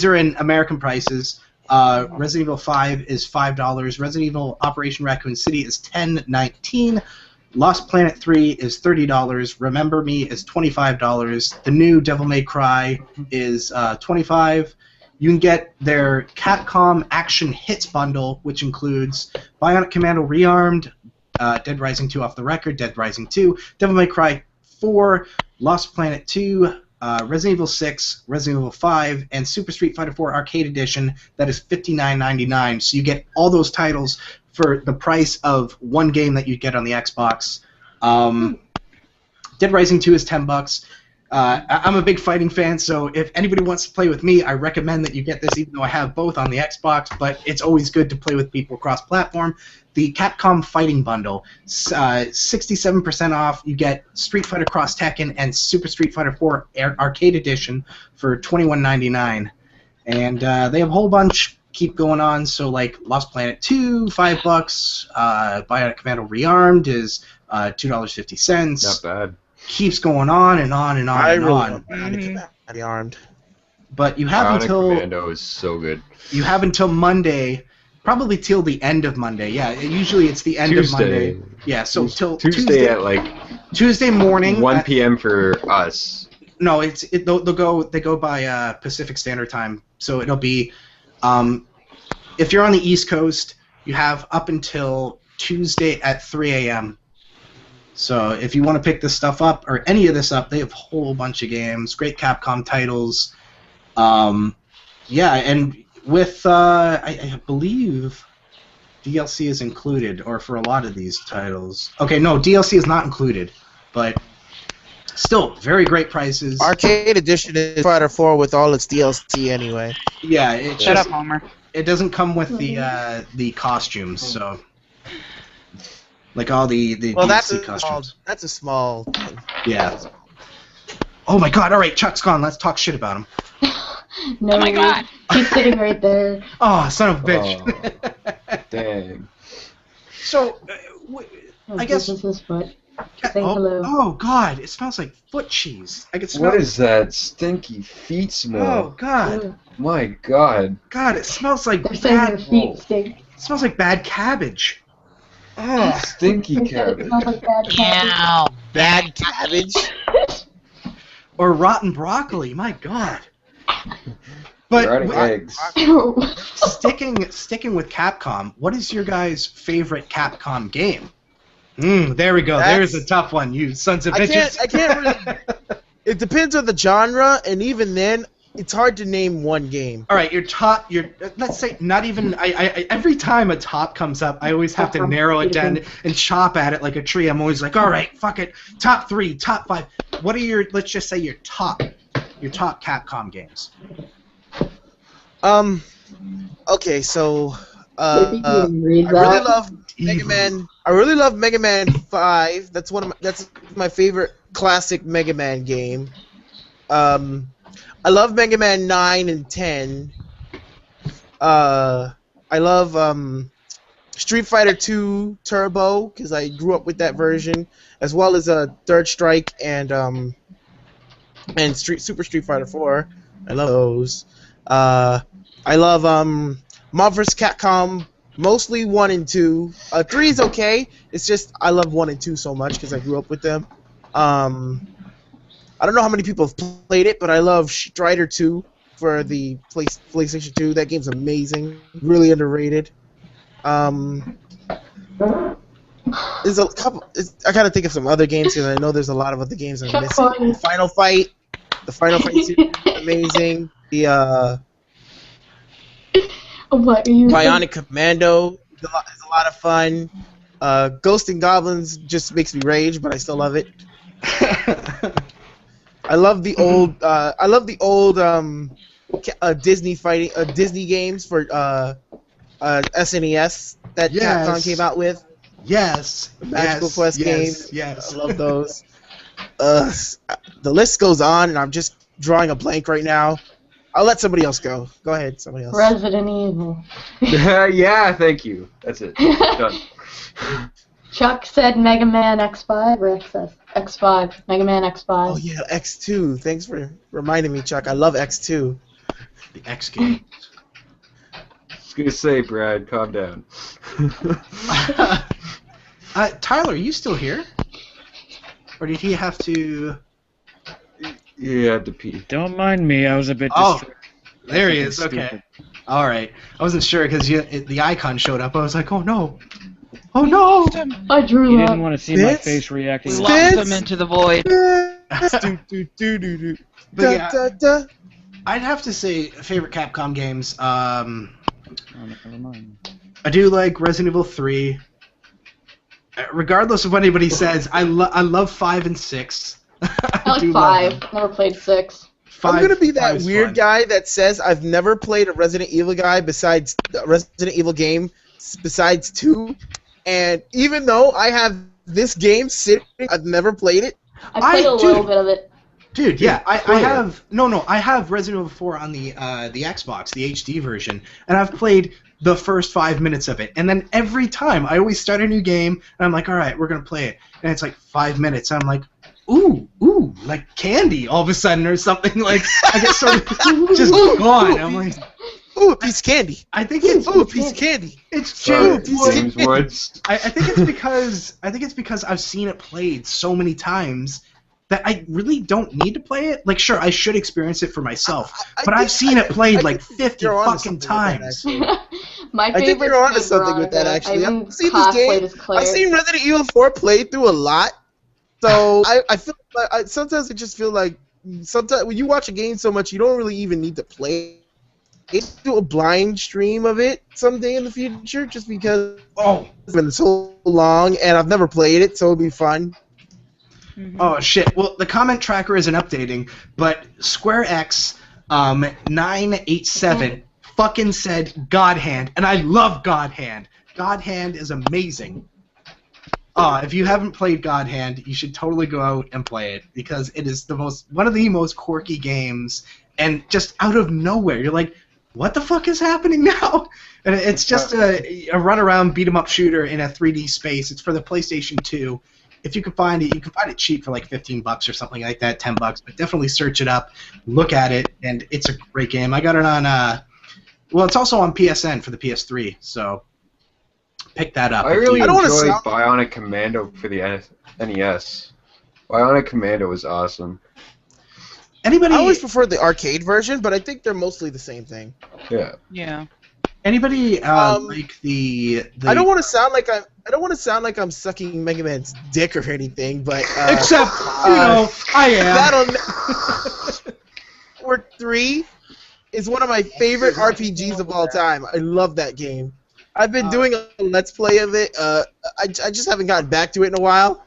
are in American prices. Resident Evil 5 is $5. Resident Evil Operation Raccoon City is $10.19. Lost Planet 3 is $30. Remember Me is $25. The new Devil May Cry is $25. You can get their Capcom Action Hits bundle, which includes Bionic Commando Rearmed, Dead Rising 2 Off the Record, Dead Rising 2, Devil May Cry 4, Lost Planet 2, Resident Evil 6, Resident Evil 5, and Super Street Fighter 4 Arcade Edition. That is $59.99. So you get all those titles for the price of one game that you get on the Xbox. Dead Rising 2 is $10. I'm a big fighting fan, so if anybody wants to play with me, I recommend that you get this, even though I have both on the Xbox, but it's always good to play with people cross-platform. The Capcom Fighting Bundle, 67% off. You get Street Fighter Cross Tekken and Super Street Fighter 4 Arcade Edition for $21.99. And they have a whole bunch keep going on, so like Lost Planet 2, $5. Bionic Commando Rearmed is $2.50. Not bad. Keeps going on and on and on I and really on. love Bionic Armed. But you have Bionic until Commando is so good. you have until Monday, probably till the end of Monday. Yeah, usually it's the end of Monday. Yeah, so till Tuesday at like Tuesday morning. 1 p.m. for us. No, they'll go by Pacific Standard Time, so it'll be if you're on the East Coast, you have up until Tuesday at 3 a.m. So if you want to pick this stuff up, or any of this up, they have a whole bunch of games, great Capcom titles. Yeah, and with, I believe DLC is included, or for a lot of these titles. Okay, no, DLC is not included, but still, very great prices. Arcade Edition is Fighter 4 with all its DLC anyway. Yeah, it Shut up, Homer. It doesn't come with the costumes, so... Like all the Well, DLC costumes. that's a small thing. Yeah. Oh my god, alright, Chuck's gone. Let's talk shit about him. No, Oh my God. He's sitting right there. Oh, son of a bitch. Oh, dang. So, Oh, I guess... This is his foot. Saying hello. Oh god, it smells like foot cheese. I can smell What is that stinky feet Oh smell? god. Ooh, My God. God, it smells like they're saying bad... your feet stink. It smells like bad cabbage. Oh, Stinky They said it cabbage. smells like bad cabbage. Bad cabbage. or rotten broccoli. My god. But Rotting eggs. Ew. sticking with Capcom, what is your guys' favorite Capcom game? There we go. That's- There's a tough one, you sons of I bitches. can't really... It depends on the genre, and even then, it's hard to name one game. All right, let's say not even. I every time a top comes up, I always have to narrow it down and chop at it like a tree. I'm always like, all right, fuck it. Top 3, top 5. What are your? Let's just say your top Capcom games. Okay, so Maybe you can read I really that. love Mega Man. I really love Mega Man 5. That's my favorite classic Mega Man game. I love Mega Man 9 and 10. I love Street Fighter 2 Turbo because I grew up with that version, as well as Third Strike and Super Street Fighter 4. I love those. I love Marvel vs. Capcom, mostly 1 and 2. 3 is okay. It's just I love 1 and 2 so much because I grew up with them. I don't know how many people have played it, but I love Strider 2 for the PlayStation 2. That game's amazing. Really underrated. There's a couple. I gotta think of some other games because I know there's a lot of other games I'm missing. Final Fight. The Final Fight series is amazing. The What are you? Bionic Commando is a lot of fun. Ghosts and Goblins just makes me rage, but I still love it. I love the old Disney games for SNES that Yes. Capcom came out with. Yes. Magical Quest games. Yes. I love those. The list goes on, and I'm just drawing a blank right now. I'll let somebody else go. Go ahead, somebody else. Resident Evil. Yeah, thank you. That's it. Done. Chuck said Mega Man X5 or XS? X5. Mega Man X5. Oh yeah, X2. Thanks for reminding me, Chuck. I love X2. The X game. I was gonna say, Brad, calm down. Tyler, are you still here? Or did he have to... You had to pee. Don't mind me, I was a bit Oh, distracted. there he is. Stupid. Okay. All right. I wasn't sure because the icon showed up. I was like, oh no. Oh no. I drew You that. didn't want to see my Vince? face reacting. Vince? Lost them into the void. But yeah, I'd have to say favorite Capcom games. Oh, never mind. I do like Resident Evil 3. Regardless of what anybody says, I love 5 and 6. I I do like love 5. them. Never played 6. I'm gonna be that Five's weird fun. guy that says I've never played a Resident Evil guy besides the Resident Evil game besides 2, and even though I have this game sitting, I've never played it. I played a little bit of it. Dude, yeah, I have I have Resident Evil 4 on the Xbox, the HD version, and I've played the first 5 minutes of it, and then every time I always start a new game, and I'm like, all right, we're gonna play it, and it's like 5 minutes, and I'm like, ooh, like candy all of a sudden or something, like I get sort of just gone. I'm like, Ooh, a piece of candy. I think it's Ooh, a piece of candy. it's Sorry, James James Woods. I think it's because I've seen it played so many times that I really don't need to play it. Like, sure, I should experience it for myself, but I've seen it played like 50 you're onto fucking something with that, times. actually. My I think favorite you're onto something with that, actually. I've seen this game. I've seen Resident Evil 4 played through a lot, so I feel like sometimes I just feel like sometimes when you watch a game so much, you don't really even need to play it. Do a blind stream of it someday in the future, just because it's been so long and I've never played it, so it'll be fun. Oh shit! Well, the comment tracker isn't updating, but SquareX 987 fucking said God Hand, and I love God Hand. God Hand is amazing. If you haven't played God Hand, you should totally go out and play it because it is one of the most quirky games, and just out of nowhere, you're like, what the fuck is happening now? And it's just a run around beat 'em up shooter in a 3D space. It's for the PlayStation 2. If you can find it, you can find it cheap for like $15 or something like that, $10. But definitely search it up, look at it, and it's a great game. I got it on. Well, it's also on PSN for the PS3, so pick that up. I really I don't wanna enjoyed sound- Bionic Commando for the NES. Bionic Commando was awesome. Anybody? I always prefer the arcade version, but I think they're mostly the same thing. Yeah. Yeah. Anybody like the? I don't want to sound like I'm sucking Mega Man's dick or anything, but Except, I am. Network 3 is one of my favorite RPGs of all time. I love that game. I've been doing a Let's Play of it. I just haven't gotten back to it in a while.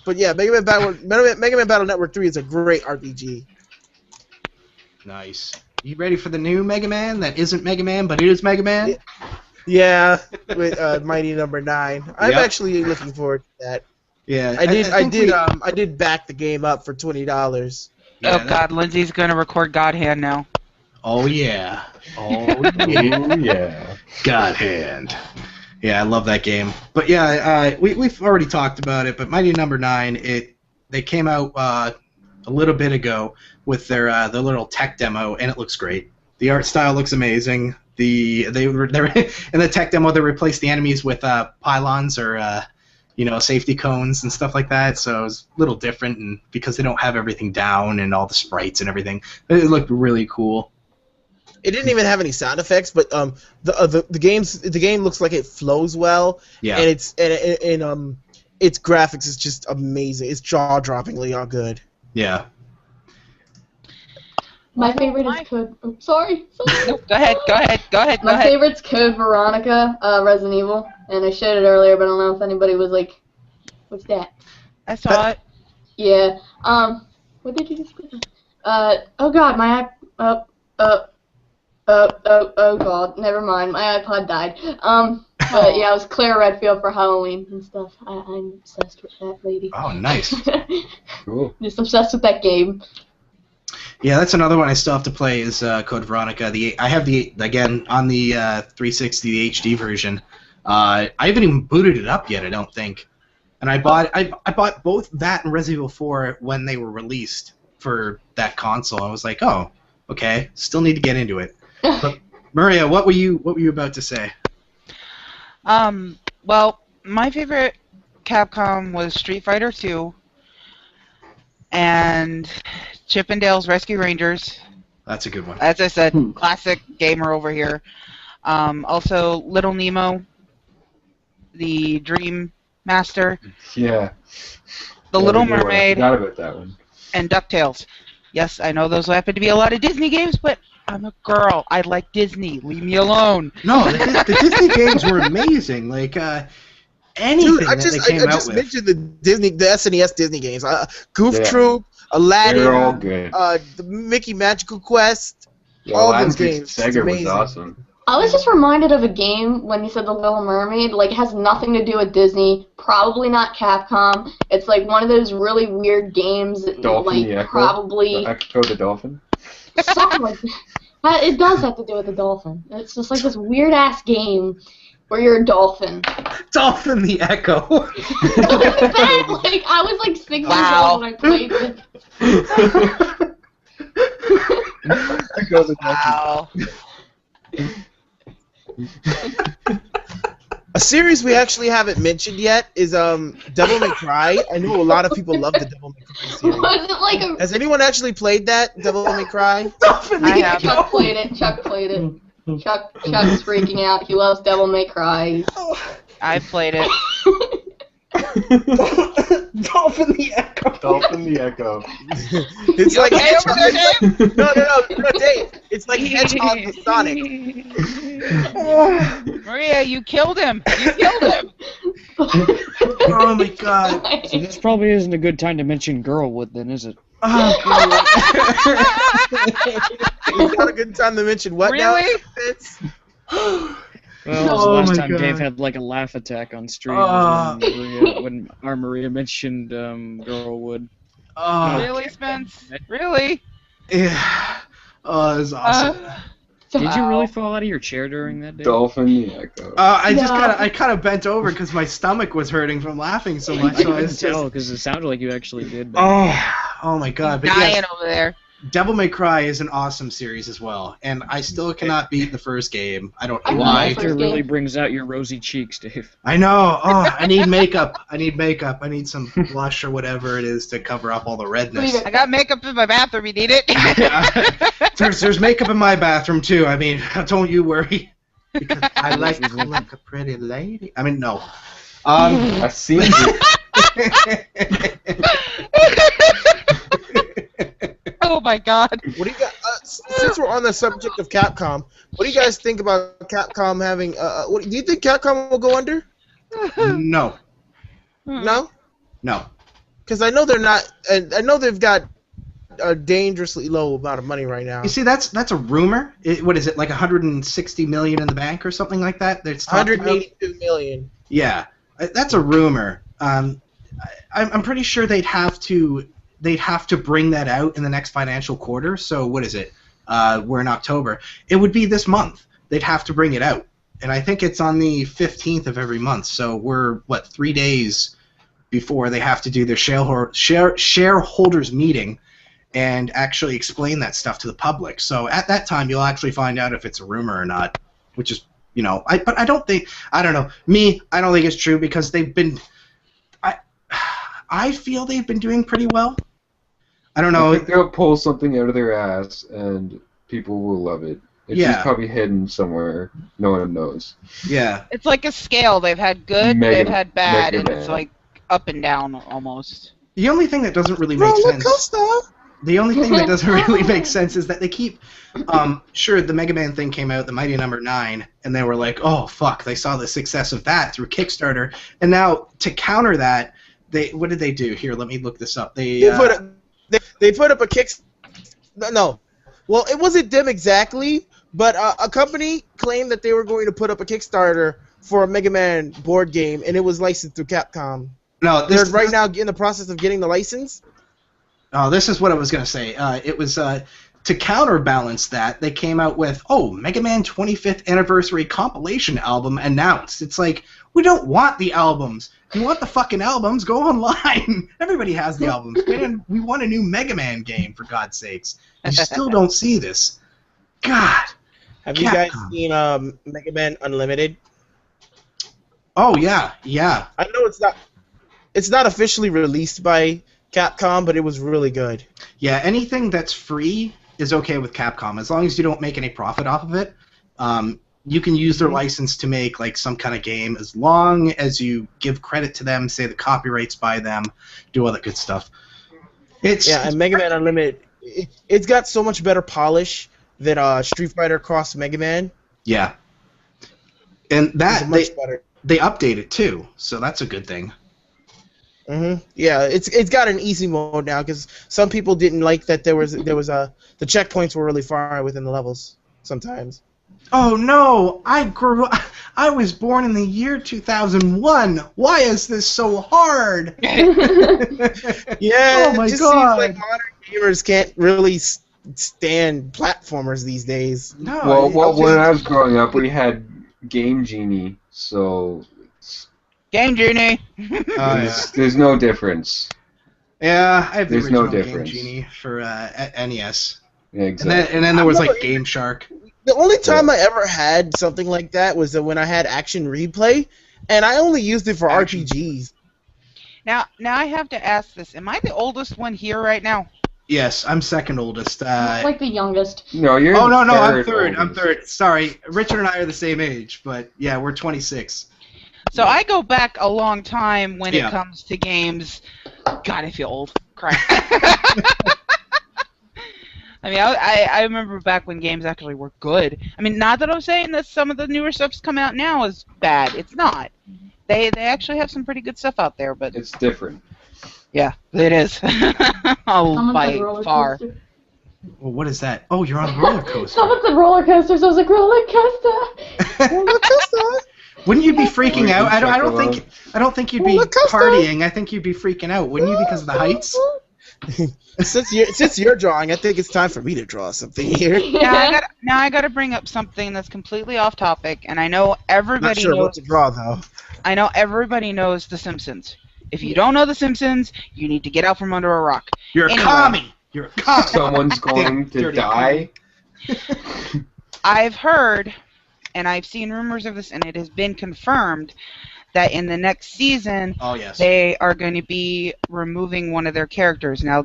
But yeah, Mega Man Battle Network 3 is a great RPG. Nice. You ready for the new Mega Man that isn't Mega Man, but it is Mega Man? Yeah, with Mighty Number 9. I'm Yep. actually looking forward to that. Yeah. I did back the game up for $20. Yeah, Oh God, Lindsay's gonna record God Hand now. Oh yeah. Oh Oh, yeah. God Hand. Yeah, I love that game. But yeah, we've already talked about it. But Mighty Number 9, they came out a little bit ago with their little tech demo, and it looks great. The art style looks amazing. They're in the tech demo. They replaced the enemies with pylons or safety cones and stuff like that. So it's a little different, and because they don't have everything down and all the sprites and everything, it looked really cool. It didn't even have any sound effects, but the game looks like it flows well. Yeah. And its graphics is just amazing. It's jaw-droppingly all good. Yeah. My favorite is Code. Oh, sorry. No, go ahead. My favorite's Code Veronica, Resident Evil, and I showed it earlier, but I don't know if anybody was like, "What's that?" I saw it. Yeah. What did you just put? Oh God, my oh God, never mind. My iPod died. But yeah, it was Claire Redfield for Halloween and stuff. I'm obsessed with that lady. Oh, nice. Cool. Just obsessed with that game. Yeah, that's another one I still have to play is Code Veronica. I have again on the 360 the HD version. I haven't even booted it up yet, I don't think. And I bought both that and Resident Evil 4 when they were released for that console. I was like, oh, okay, still need to get into it. But Maria, what were you about to say? Well, my favorite Capcom was Street Fighter 2 and Chip and Dale's Rescue Rangers. That's a good one. As I said, classic gamer over here. Also, Little Nemo, the Dream Master. Yeah. The Yeah, Little we do. I Mermaid forgot about that one. and DuckTales. Yes, I know those happen to be a lot of Disney games, but I'm a girl. I like Disney. Leave me alone. No, the Disney games were amazing. Like anything Dude, I that they came out just with. mentioned the SNES Disney games. Goof Yeah. Troop, They're all Aladdin, good. the Mickey Magical Quest. Yeah, all Aladdin those Street games, it's Sega was amazing. awesome. I was just reminded of a game when you said The Little Mermaid. Like, it has nothing to do with Disney. Probably not Capcom. It's like one of those really weird games. That, Dolphin like the Echo? probably The Echo the Dolphin? something like that. It does have to do with the dolphin. It's just like this weird ass game where you're a dolphin. Dolphin the Echo. Like I was like 6 years Wow. old when I played it. Wow. A series we actually haven't mentioned yet is Devil May Cry. I know a lot of people love the Devil May Cry series. Was it like a Has anyone actually played that, Devil May Cry? Dolphin the I have. Echo. Chuck played it. Chuck played it. Chuck's freaking out. He loves Devil May Cry. I played it. Dolphin the Echo. Dolphin the Echo. It's like Okay, over there, Dave? no, Dave. It's like Hedgehog with Sonic. Maria, you killed him. You killed him. Oh my god. So this probably isn't a good time to mention Girlwood, then, is it? Oh, god. It's not a good time to mention what now? Really? It's Well, that was Oh the last my time God. Dave had like a laugh attack on stream Ah. when our Maria mentioned Girlwood. Oh, Really, Spence? Really? yeah. Oh, this is awesome. Did you really fall out of your chair during that day? Dolphin the Echo. I just No. kind of bent over because my stomach was hurting from laughing so much. I So I couldn't was tell just, because it sounded like you actually did. oh my god. But Dying yes, over there. Devil May Cry is an awesome series as well, and I still cannot beat the first game. I don't know I why. love Laughter really brings out your rosy cheeks, Dave. I know. Oh, I need makeup. I need some blush or whatever it is to cover up all the redness. I got makeup in my bathroom. You need it? There's makeup in my bathroom too. I mean, don't you worry. Because I like to look like a pretty lady. I mean, no. I seen it. Oh my god. What do you got? Since we're on the subject of Capcom, what do you guys think about Capcom having? Do you think Capcom will go under? No. No, No. because I know they're not. I know they've got a dangerously low amount of money right now. You see, that's a rumor. What is it, like 160 million in the bank or something like that? That's talked about? 182 million. Yeah, that's a rumor. I'm pretty sure they'd have to bring that out in the next financial quarter. So what is it? We're in October. It would be this month. They'd have to bring it out, and I think it's on the 15th of every month. So we're 3 days before they have to do their shareholders meeting and actually explain that stuff to the public. So at that time, you'll actually find out if it's a rumor or not, which is, but I don't think, I don't know. I don't think it's true because they've been, I feel they've been doing pretty well. I don't I know. think they'll pull something out of their ass and people will love it. It's Yeah. just probably hidden somewhere. No one knows. Yeah. It's like a scale. They've had good, they've had bad, and Mega it's Man. like up and down almost. The only thing that doesn't really make Roller sense. coaster. The only thing that doesn't really make sense is that they keep, sure, the Mega Man thing came out, the Mighty Number 9, and they were like, oh, fuck, they saw the success of that through Kickstarter, and now, to counter that, what did they do? Here, let me look this up. They put up a kick. No. Well, it wasn't them exactly, but a company claimed that they were going to put up a Kickstarter for a Mega Man board game, and it was licensed through Capcom. no, They're right now in the process of getting the license. Oh, this is what I was going to say. It was to counterbalance that, they came out with, Mega Man 25th Anniversary Compilation Album announced. It's like, we don't want the albums. If you want the fucking albums, go online. Everybody has the albums. Man, we want a new Mega Man game, for God's sakes. You still don't see this. God. Have you guys Capcom. seen Mega Man Unlimited? Oh, yeah, yeah. I know it's not officially released by Capcom, but it was really good. Yeah, anything that's free is okay with Capcom, as long as you don't make any profit off of it. you can use their license to make like some kind of game as long as you give credit to them, say the copyright's by them, do all that good stuff. And Mega Man Unlimited, it's got so much better polish than Street Fighter Cross Mega Man. Yeah. And that much better. They update it too, so that's a good thing. Yeah, it's got an easy mode now because some people didn't like that the checkpoints were really far within the levels sometimes. Oh no! I was born in the year 2001. Why is this so hard? Yeah, oh my it just God. seems like modern gamers can't really stand platformers these days. No. Well, when I was growing up, we had Game Genie, so Game Genie. there's no difference. Yeah, I have the There's no original Game difference. Genie for NES. Yeah, exactly. And then there was like Game Shark. The only time I ever had something like that was when I had Action Replay, and I only used it for RPGs. Now I have to ask this. Am I the oldest one here right now? Yes, I'm second oldest. Like the youngest. No, you're. Oh no, I'm third third. I'm oldest. third. Sorry, Richard and I are the same age, but yeah, we're 26. So I go back a long time when Yeah. it comes to games. God, I feel old. Crap. I mean, I remember back when games actually were good. I mean, not that I'm saying that some of the newer stuff's come out now is bad. It's not. They actually have some pretty good stuff out there, but It's different. yeah, it is. Someone By said roller far. coaster. Well, what is that? Oh, you're on a roller coaster. Someone said roller coaster, so I was like, roller coaster. Wouldn't you be freaking Or out? I don't Chuckle. think you'd be Roller coaster. partying. I think you'd be freaking out, wouldn't you, because of the heights? Since you're drawing, I think it's time for me to draw something here. Now I gotta bring up something that's completely off topic, and I know Not everybody sure knows. what to draw though. I know everybody knows The Simpsons. If you don't know The Simpsons, you need to get out from under a rock. You're a Anyway. commie. You're a commie. Someone's going to Dirty die. I've heard, and I've seen rumors of this, and it has been confirmed that in the next season Oh yes. they are going to be removing one of their characters. Now,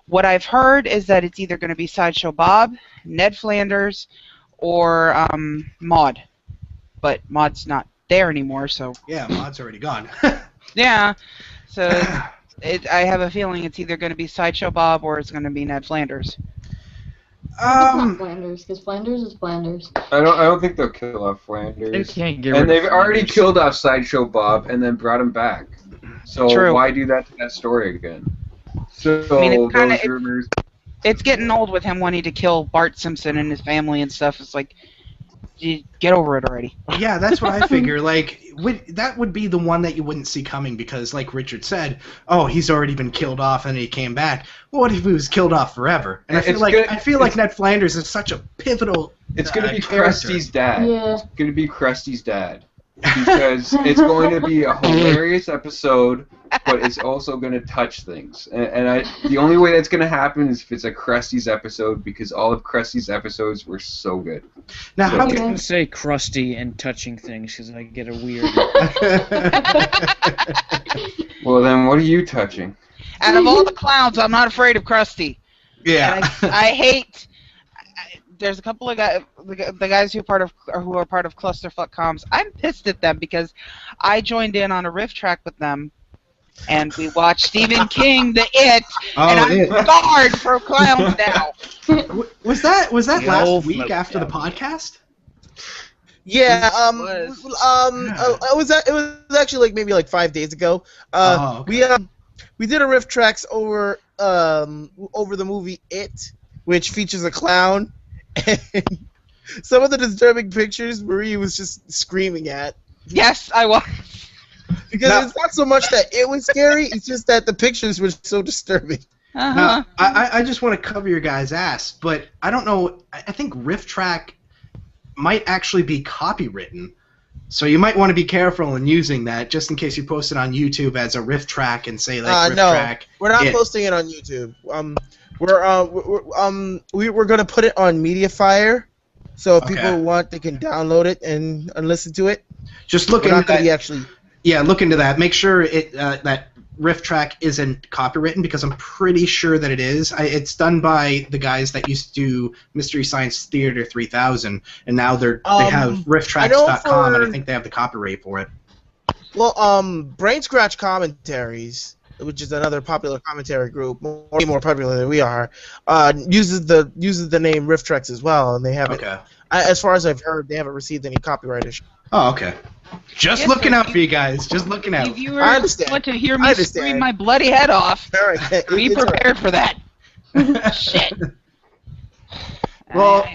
what I've heard is that it's either going to be Sideshow Bob, Ned Flanders, or Maude. But Maude's not there anymore, so Yeah, Mod's already gone. yeah. So I have a feeling it's either going to be Sideshow Bob or it's going to be Ned Flanders. Not Flanders, because Flanders is Flanders. I don't think they'll kill off Flanders. They can't get rid And of they've already Flanders. killed off Sideshow Bob and then brought him back. So True. why do that to that story again? So I mean, it's kinda- those rumors. It's getting old with him wanting to kill Bart Simpson and his family and stuff. It's like, get over it already. Yeah, that's what I figure. Like, that would be the one that you wouldn't see coming because, like Richard said, oh, he's already been killed off and he came back. Well, what if he was killed off forever? And I feel like Ned Flanders is such a pivotal. It's going to be character. Krusty's dad. Yeah. It's going to be Krusty's dad. Because it's going to be a hilarious episode, but it's also going to touch things. And the only way that's going to happen is if it's a Krusty's episode, because all of Krusty's episodes were so good. Now, So how I can can say crusty and touching things because I get a weird. Well, then what are you touching? Out of all the clowns, I'm not afraid of Krusty. Yeah. And I hate. There's a couple of guys, the guys who are part of Clusterfuck Comms. I'm pissed at them because I joined in on a riff track with them, and we watched Stephen King, The It, and I'm It. scarred for clowns now. Was that The last old week float after the down. podcast? Yeah, was. it was actually maybe 5 days ago. Okay. We did a riff tracks over the movie It, which features a clown, and some of the disturbing pictures Marie was just screaming at. Yes, I was. Because Now- it's not so much that it was scary, it's just that the pictures were so disturbing. Uh-huh. Now, I just want to cover your guys' ass, but I don't know. I think riff track might actually be copywritten. So you might want to be careful in using that, just in case you post it on YouTube as a riff track and say riff No, track. we're not It. posting it on YouTube. We're gonna put it on MediaFire, so if Okay. people want, they can download it and listen to it. Just look We're into not gonna that. be actually. Yeah, look into that. Make sure it that riff track isn't copywritten because I'm pretty sure that it is. It's done by the guys that used to do Mystery Science Theater 3000, and now they have rifftracks.com, and I think they have the copyright for it. Well, Brain Scratch Commentaries, which is another popular commentary group, more popular than we are, uses the name Rifftrax as well, and they haven't. Okay. As far as I've heard, they haven't received any copyright issues. Oh, okay. Just looking out for you guys. Just looking out. If you want to hear me scream my bloody head off, be prepared for that. Shit. Well,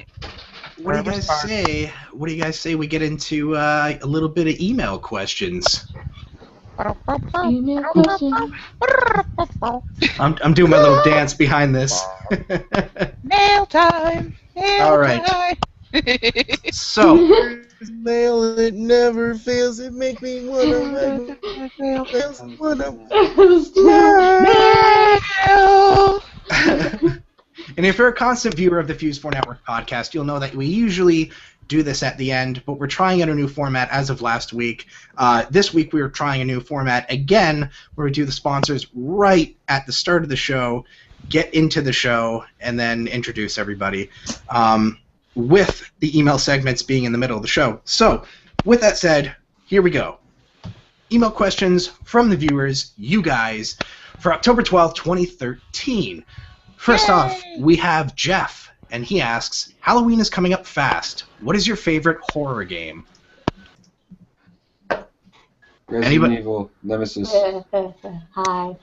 what do you guys say? What do you guys say we get into a little bit of email questions? Email questions. I'm doing my little dance behind this. Mail time. All right. So, mail, it never fails. It makes me wanna And if you're a constant viewer of the Fuse-4 Network podcast, you'll know that we usually do this at the end, but we're trying out a new format as of last week. This week we are trying a new format again, where we do the sponsors right at the start of the show, get into the show, and then introduce everybody. With the email segments being in the middle of the show. So, with that said, here we go. Email questions from the viewers, you guys, for October 12th, 2013. First off, we have Jeff, and he asks, Halloween is coming up fast. What is your favorite horror game? Resident Evil, Nemesis. Hi.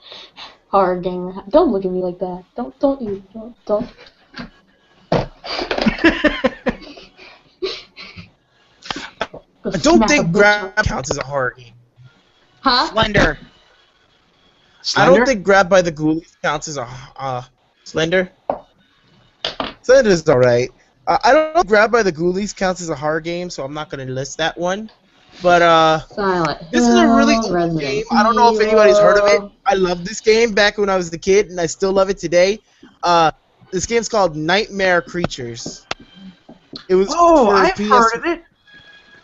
Horror game. Don't look at me like that. Don't. I don't think Grab counts as a horror game. Huh? Slender. I don't think Grab by the Ghoulies counts as a Slender. Slender's alright. I don't know if Grab by the Ghoulies counts as a horror game, so I'm not going to list that one. But this is a really old game. I don't know if anybody's heard of it. I loved this game back when I was a kid, and I still love it today. This game's called Nightmare Creatures. It was I've heard of it.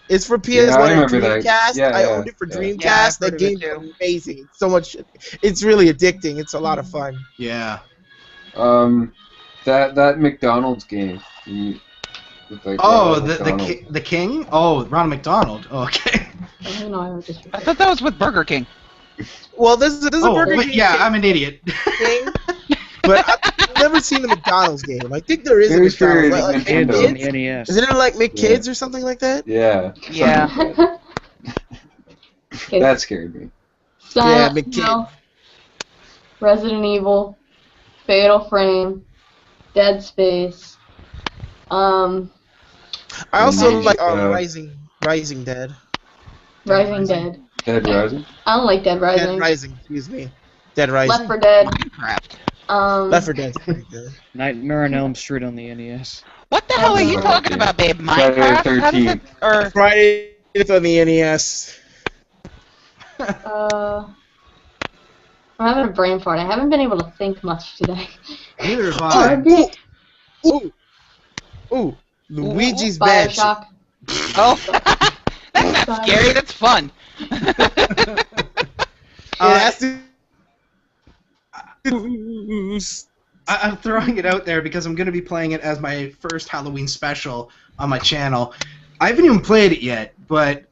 It's for PS1 and Dreamcast. Yeah, I owned it for Dreamcast. That game's amazing. It's really addicting. It's a lot of fun. Yeah. That McDonald's game. The King? Oh, Ronald McDonald. Oh, okay. I thought that was with Burger King. Well, this is a Burger King. Yeah, I'm an idiot. But I've never seen the McDonald's game. I think there is a McDonald's. NES. Isn't it like McKids or something like that? Yeah. Yeah. That scared me. Silent Hill, Resident Evil, Fatal Frame, Dead Space. I also like Rising Dead. Rising Dead. Dead Rising? I don't like Dead Rising. Dead Rising, excuse me. Dead Rising. Left 4 Dead. Minecraft. Left 4 Dead's pretty good. Nightmare on Elm Street on the NES. What the hell are you talking about, babe? Minecraft? Friday the 13th. Friday on the NES. I'm having a brain fart. I haven't been able to think much today. Neither have I. Ooh, Luigi's Mansion. Bioshock. Oh, that's not scary. That's fun. I'm throwing it out there because I'm going to be playing it as my first Halloween special on my channel. I haven't even played it yet, but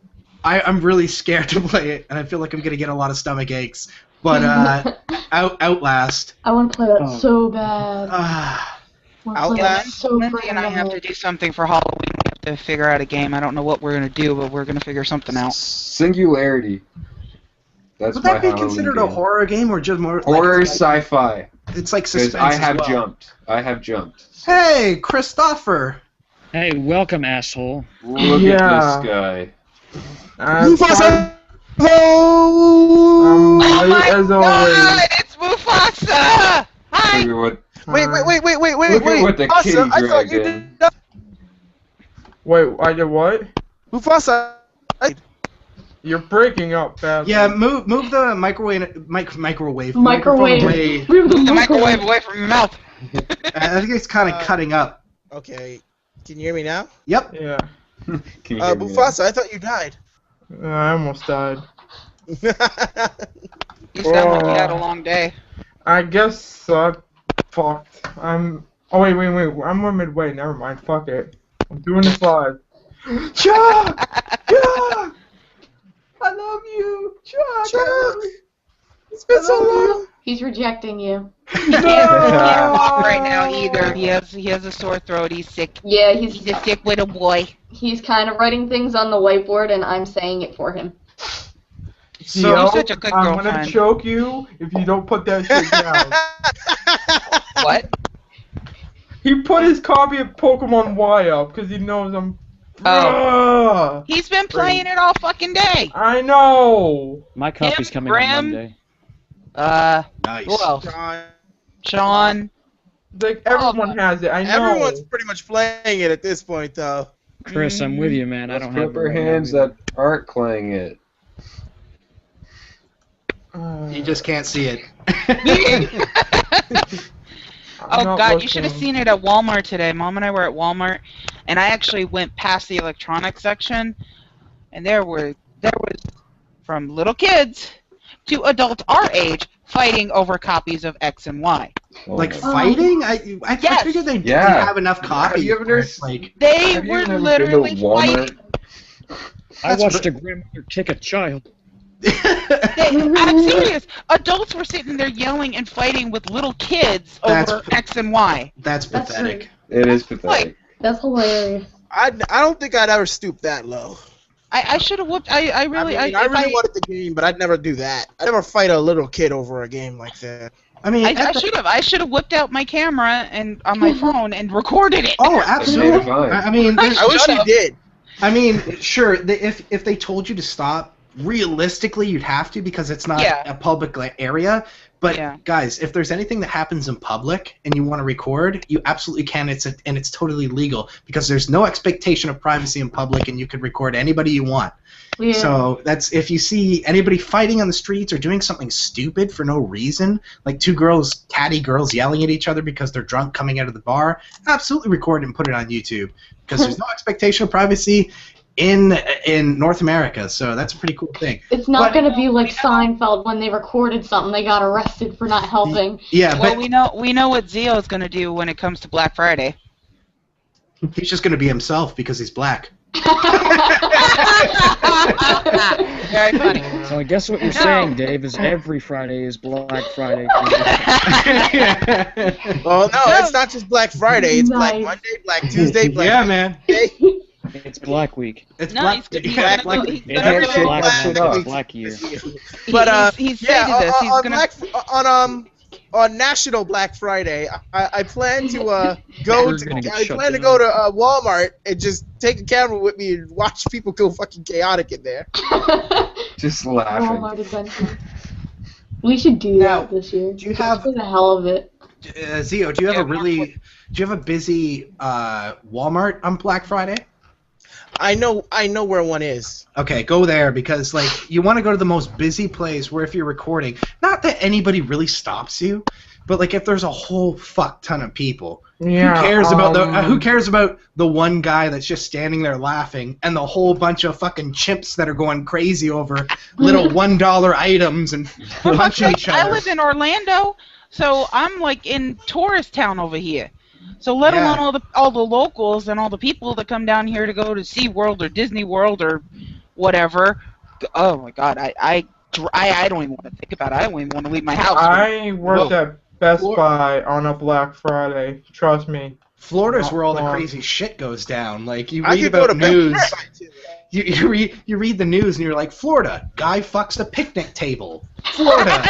I'm really scared to play it, and I feel like I'm going to get a lot of stomach aches. But Outlast. I want to play that so bad. Outlast? Lindsay and I have to do something for Halloween. We have to figure out a game. I don't know what we're going to do, but we're going to figure something out. Singularity. That's Would that be Halloween considered game. a horror game or just more horror like, sci-fi? It's like suspense. I have as well. jumped. I have jumped. Hey, Christopher. Hey, welcome, asshole. Look at this guy. Mufasa! Oh my God! It's Mufasa! Hi! Wait, Wait! Look at what the kitty dragged in. Wait, I did what? Mufasa! You're breaking up badly. Yeah, move the microwave Microwave. away. Move the microwave away from your mouth. I think it's kind of cutting up. Okay, can you hear me now? Yep. Yeah. Can you hear me Mufasa, I thought you died. I almost died. You sound like you had a long day. I guess fucked. Oh wait. I'm midway. Never mind. Fuck it. I'm doing this live. Chuck! Chuck! I love you, Chuck. It's been so long. He's rejecting you. He can't walk right now either. He has a sore throat. He's sick. Yeah, He's a sick little boy. he's kind of writing things on the whiteboard, and I'm saying it for him. So you're such a good I'm girlfriend. gonna choke you if you don't put that shit down. What? He put his copy of Pokemon Y up because he knows I'm. Oh. He's been playing it all fucking day. I know. My copy's coming Brim. on Monday. Nice. Who else? Sean. Like everyone has it. I know. Everyone's pretty much playing it at this point, though. Chris, I'm with you, man. I don't have Flipper hands that aren't playing it. You just can't see it. Oh God, you should have seen it at Walmart today. Mom and I were at Walmart, and I actually went past the electronics section, and there was from little kids to adults our age fighting over copies of X and Y. Like fighting? I figured they didn't have enough copies. You ever like they were literally fighting. I watched a grandmother kick a child. I'm serious. Adults were sitting there yelling and fighting with little kids over X and Y. That's pathetic. It is pathetic. That's hilarious. I don't think I'd ever stoop that low. I should have whooped. I really wanted the game, but I'd never do that. I'd never fight a little kid over a game like that. I mean, I should have whipped out my camera and on my phone and recorded it. Oh, absolutely. I mean, I wish you did. I mean, sure. If they told you to stop, realistically, you'd have to because it's not a public area. But guys, if there's anything that happens in public and you want to record, you absolutely can. And it's totally legal because there's no expectation of privacy in public, and you can record anybody you want. Yeah. So that's if you see anybody fighting on the streets or doing something stupid for no reason, like two catty girls yelling at each other because they're drunk coming out of the bar, absolutely record it and put it on YouTube because there's no expectation of privacy in North America, so that's a pretty cool thing. It's not going to be like Seinfeld when they recorded something, they got arrested for not helping. Yeah, well, we know what Zeo is going to do when it comes to Black Friday. He's just going to be himself because he's black. Very funny. So I guess what you're saying, Dave, is every Friday is Black Friday. Well, no, it's not just Black Friday. It's Black Monday, Black Tuesday, Black Wednesday. It's Black Week. It's Black Week. Black year. But he's stated this. He's on National Black Friday, I plan to go to Walmart and just take a camera with me and watch people go fucking chaotic in there. Just laughing. Walmart adventure. We should do that this year. Do you have for the hell of it? Zeo, do you have a busy Walmart on Black Friday? I know where one is. Okay, go there because you want to go to the most busy place where if you're recording, not that anybody really stops you, but if there's a whole fuck ton of people, who cares about the one guy that's just standing there laughing and the whole bunch of fucking chimps that are going crazy over little $1 items and punching each other. I live in Orlando, so I'm in tourist town over here. So let alone all the locals and all the people that come down here to go to SeaWorld or Disney World or whatever. Oh my God, I don't even want to think about it. I don't even want to leave my house. I worked at Best Buy on a Black Friday. Trust me. Florida's where all the crazy shit goes down. You read about news. You read the news and you're like, Florida, guy fucks the picnic table. Florida.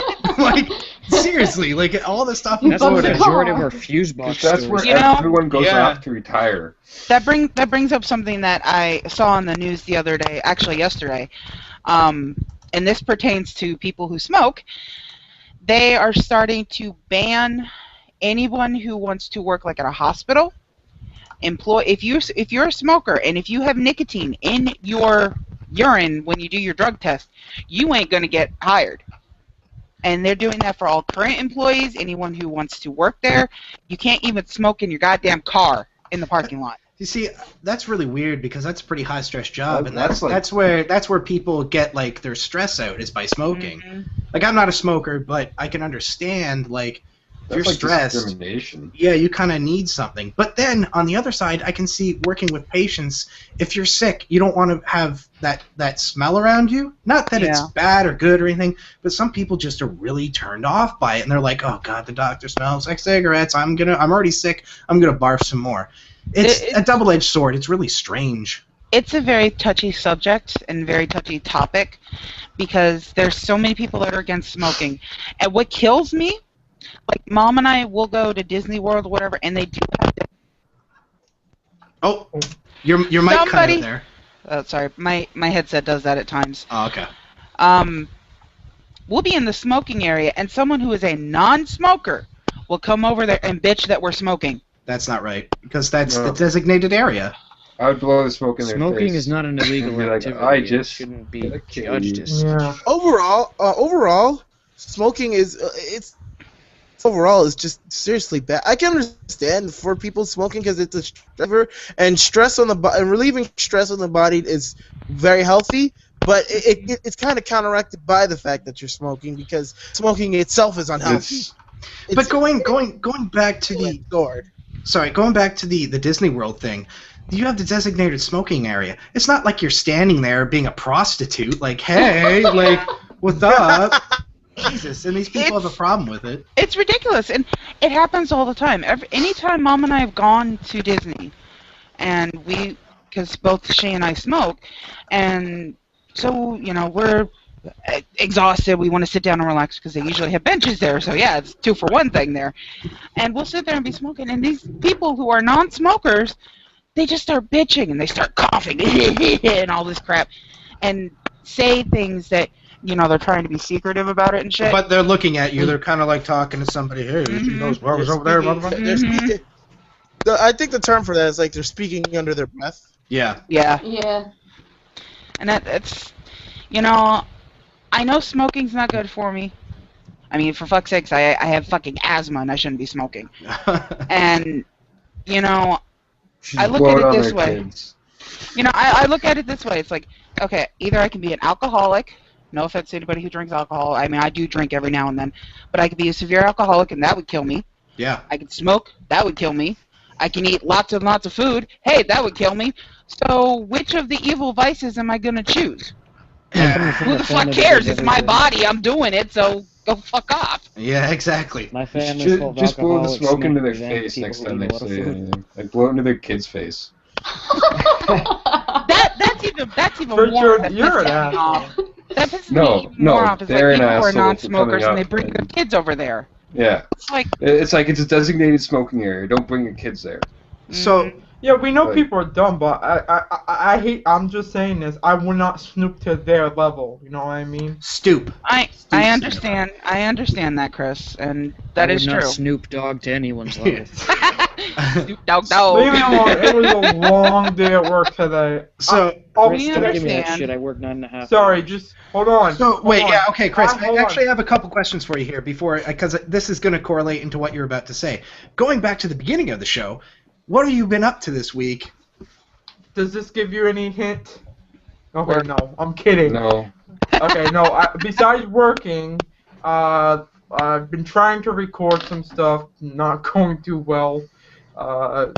Seriously, all the stuff in Florida. That's the majority of our fuse box. That's where everyone goes off to retire. That brings up something that I saw on the news the other day, actually yesterday, and this pertains to people who smoke. They are starting to ban anyone who wants to work at a hospital. If you're a smoker and if you have nicotine in your urine when you do your drug test, you ain't gonna get hired. And they're doing that for all current employees, anyone who wants to work there. You can't even smoke in your goddamn car in the parking lot. You see, that's really weird because that's a pretty high stress job, and That's like- that's where people get like their stress out is by smoking. Mhm. Like I'm not a smoker, but I can understand like if you're That's like stressed. discrimination. Yeah, you kind of need something. But then on the other side, I can see working with patients. If you're sick, you don't want to have that smell around you. Not that it's Yeah. bad or good or anything, but some people just are really turned off by it, and they're like, "Oh God, the doctor smells like cigarettes. I'm already sick. I'm gonna barf some more." It's a double-edged sword. It's really strange. It's a very touchy subject and very touchy topic because there's so many people that are against smoking. And what kills me, like Mom and I will go to Disney World or whatever, and they do have this. Oh, your mic cut Somebody- out there. Oh, sorry, my headset does that at times. Oh, okay. We'll be in the smoking area, and someone who is a non-smoker will come over there and bitch that we're smoking. That's not right because that's No. the designated area. I would blow the smoke in their face. Smoking is not an illegal Be like, activity. I It just- shouldn't be Okay. judged as such. Yeah. Overall, smoking is just seriously bad. I can understand for people smoking because it's a stressor, and and relieving stress on the body is very healthy. But it's kind of counteracted by the fact that you're smoking because smoking itself is unhealthy. But going back to the sword. going back to the Disney World thing, you have the designated smoking area. It's not like you're standing there being a prostitute, like, hey, like, what's up? Jesus, and these people have a problem with it. It's ridiculous, and it happens all the time. Anytime Mom and I have gone to Disney, and because both she and I smoke, and so, we're exhausted, we want to sit down and relax because they usually have benches there, so yeah, it's 2-for-1 thing there. And we'll sit there and be smoking, and these people who are non-smokers, they just start bitching, and they start coughing, and all this crap, and say things that, they're trying to be secretive about it and shit. But they're looking at you. They're kind of like talking to somebody. Hey, you see those flowers over there? Blah, blah, blah. They're speaking. I think the term for that is like they're speaking under their breath. Yeah. Yeah. Yeah. And that's, I know smoking's not good for me. I mean, for fuck's sakes, I have fucking asthma and I shouldn't be smoking. And, She's I look blowing at it on this their way. kids. I look at it this way. It's like, okay, either I can be an alcoholic. No offense to anybody who drinks alcohol. I mean, I do drink every now and then. But I could be a severe alcoholic, and that would kill me. Yeah. I could smoke. That would kill me. I can eat lots and lots of food. Hey, that would kill me. So which of the evil vices am I going to choose? Who the fuck cares? It's my body. I'm doing it, so go fuck off. Yeah, exactly. My family's full of Just blow the alcoholics, smoke into their smokers, and face people next who time eat they a lot of say food. anything. Like blow it into their kid's face. That's even Richard, more that you're pisses an me asshole. off. That pisses No, me even no, more off. It's they're like an people who are asshole for non-smokers coming and they up bring and- their kids over there. Yeah. It's like, It's like it's a designated smoking area. Don't bring your kids there. So, Yeah, we know Right. people are dumb, but I hate. I'm just saying this. I would not snoop to their level. You know what I mean? stoop. I understand. I understand that, Chris, and that I is would not true. Snoop Dogg to anyone's level. Snoop Dogg Leave me Dogg. alone. It was a long day at work today. So, I'll Chris, We don't give me that understand. shit. I work 9.5 Sorry, hours. just hold on. so wait, Hold yeah, on. okay, Chris. I Hold on. actually have a couple questions for you here before, because this is going to correlate into what you're about to say. Going back to the beginning of the show, what have you been up to this week? Does this give you any hint? Okay, no, I'm kidding. No. Okay, no. Besides working, I've been trying to record some stuff. Not going too well.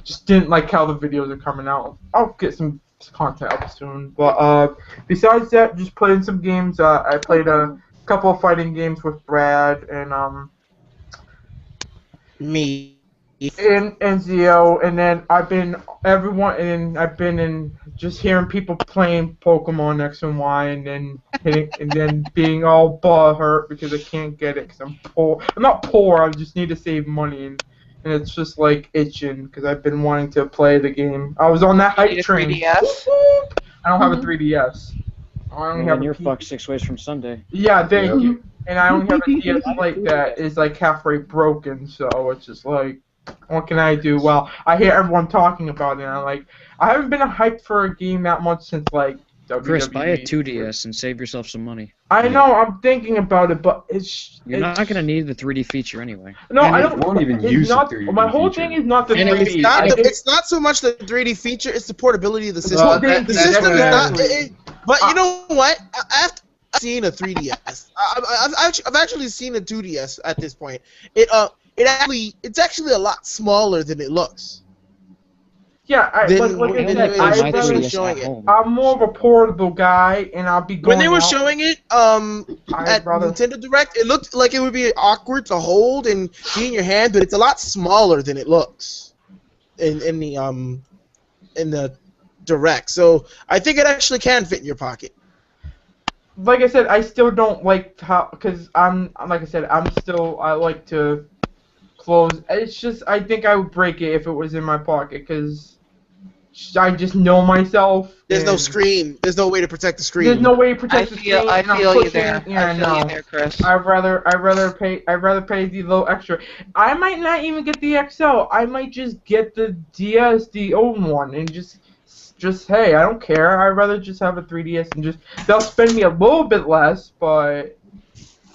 Just didn't like how the videos are coming out. I'll get some content up soon. But besides that, just playing some games. I played a couple of fighting games with Brad and Me. and Zio, and then I've been in just hearing people playing Pokemon X and Y, and then being all butthurt because I can't get it because I'm poor. I'm not poor. I just need to save money, and it's just like itching because I've been wanting to play the game. I was on that You hype need a train. 3DS? I don't have a 3DS. I only have And a you're P- fucked 6 ways from Sunday. Yeah, thank Yep. you. And I only have a DS Lite that is like halfway broken, so it's just like, what can I do? Well, I hear everyone talking about it, and I haven't been hyped for a game that much since like Chris, buy a WWE. 2DS and save yourself some money. I know, I'm thinking about it, but You're not gonna need the 3D feature anyway. No, And I it don't. won't even it's use the not, 3D My whole feature. thing is not the And 3D. it's not, I think- it's not so much the 3D feature; it's the portability of the system. Well, The system is not. exactly. But you know what? After seeing a 3DS, I've actually seen a 2DS at this point. It's actually a lot smaller than it looks. Yeah, like I said, I'd rather showing it. I'm more of a portable guy, and I'll be going When they were out. showing it at rather- Nintendo Direct, it looked like it would be awkward to hold and be in your hand, but it's a lot smaller than it looks in the Direct. So I think it actually can fit in your pocket. Like I said, I still don't like how, because I like to close. It's just, I think I would break it if it was in my pocket, because I just know myself. There's no and screen. There's no way to protect the screen. There's no way to I protect the feel screen. I and I'm feel you pushing- there. Yeah, I feel no. you there, Chris. I'd rather pay the little extra. I might not even get the XL. I might just get the DS, the old one, and just hey, I don't care. I'd rather just have a 3DS and just they'll spend me a little bit less, but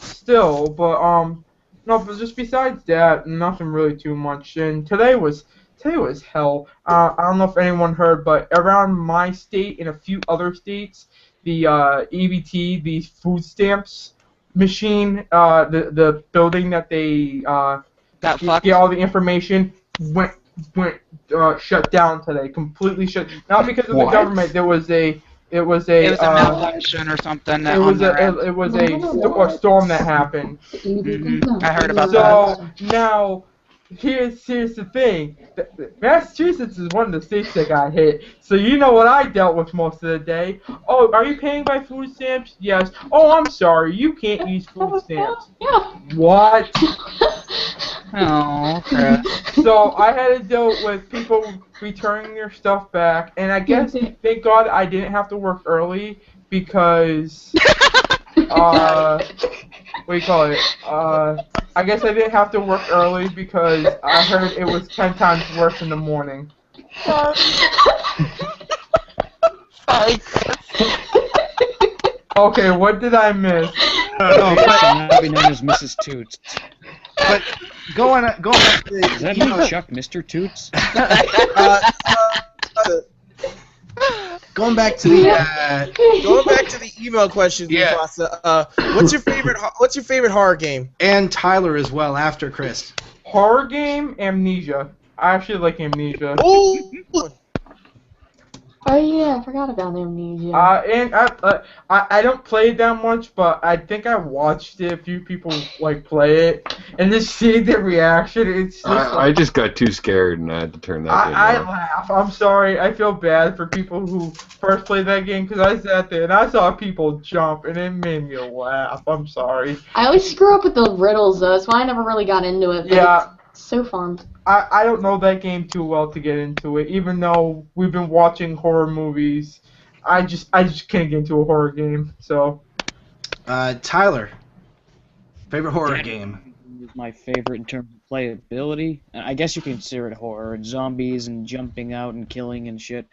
still. But no, but just besides that, nothing really too much. And today was hell. I don't know if anyone heard, but around my state and a few other states, the EBT, the food stamps machine, the building that they Got fucked. get all the information went shut down today, completely shut. Not because of the What? government. It was a It was a malfunction or something. it was a storm that happened. I heard about that. So now, here's the thing. Massachusetts is one of the states that got hit. So you know what I dealt with most of the day. Oh, are you paying by food stamps? Yes. Oh, I'm sorry. You can't use food stamps. Yeah. What? Oh, Chris. So I had to deal with people returning their stuff back, and I guess thank God I didn't have to work early because what do you call it? I guess I didn't have to work early because I heard it was 10 times worse in the morning. Okay, what did I miss? Now be known as Mrs. Toots. But going back to the Does that mean Chuck Mr. Toots? going back to the Going back to the email questions, Yeah. Mufasa, what's your favorite horror game? and Tyler as well after Chris. Horror game, Amnesia. I actually like Amnesia. Oh, Oh yeah, I forgot about Amnesia. And I don't play it that much, but I think I watched it. A few people like play it, and just seeing the reaction, it's just. I just got too scared and I had to turn that game I off. laugh. I'm sorry. I feel bad for people who first played that game because I sat there and I saw people jump and it made me laugh. I'm sorry. I always screw up with the riddles though, so I never really got into it. But Yeah. It's so fun. I don't know that game too well to get into it, even though we've been watching horror movies. I just can't get into a horror game. So Tyler, favorite horror game. Is my favorite in terms of playability. I guess you can consider it horror. It's zombies and jumping out and killing and shit.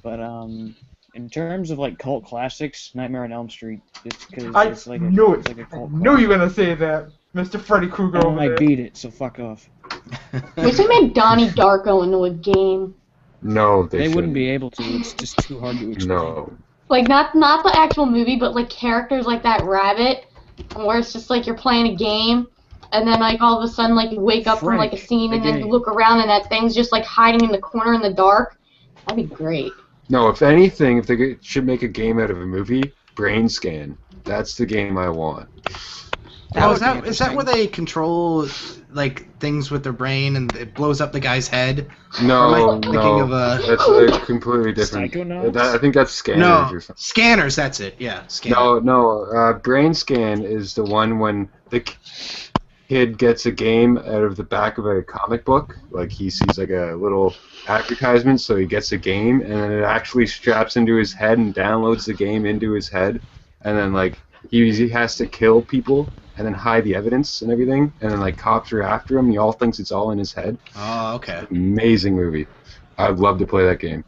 But in terms of like cult classics, Nightmare on Elm Street, just because I it's like knew it's it. like a cult Knew you were gonna say that, Mr. Freddy Krueger over I there. beat it, so fuck off. Wish they made Donnie Darko into a game. No, they They wouldn't shouldn't. be able to. It's just too hard to explain. No. Like not the actual movie, but like characters like that rabbit, where it's just like you're playing a game, and then like all of a sudden like you wake up from like a Frank, scene, and the then you game. look around and that thing's just like hiding in the corner in the dark. That'd be great. No, if anything, if they should make a game out of a movie, Brain Scan. That's the game I want. Oh, would be is that where they control like things with their brain and it blows up the guy's head? No, Or am I thinking no. of a- That's a completely different. Psychonauts? I think that's Scanners No, or something. Scanners. That's it. Yeah, Scanners. No. Brain Scan is the one when the kid gets a game out of the back of a comic book. Like he sees like a little advertisement, so he gets a game, and then it actually straps into his head and downloads the game into his head, and then like he has to kill people and then hide the evidence and everything, and then like cops are after him. He all thinks it's all in his head. Oh, okay. Amazing movie. I'd love to play that game.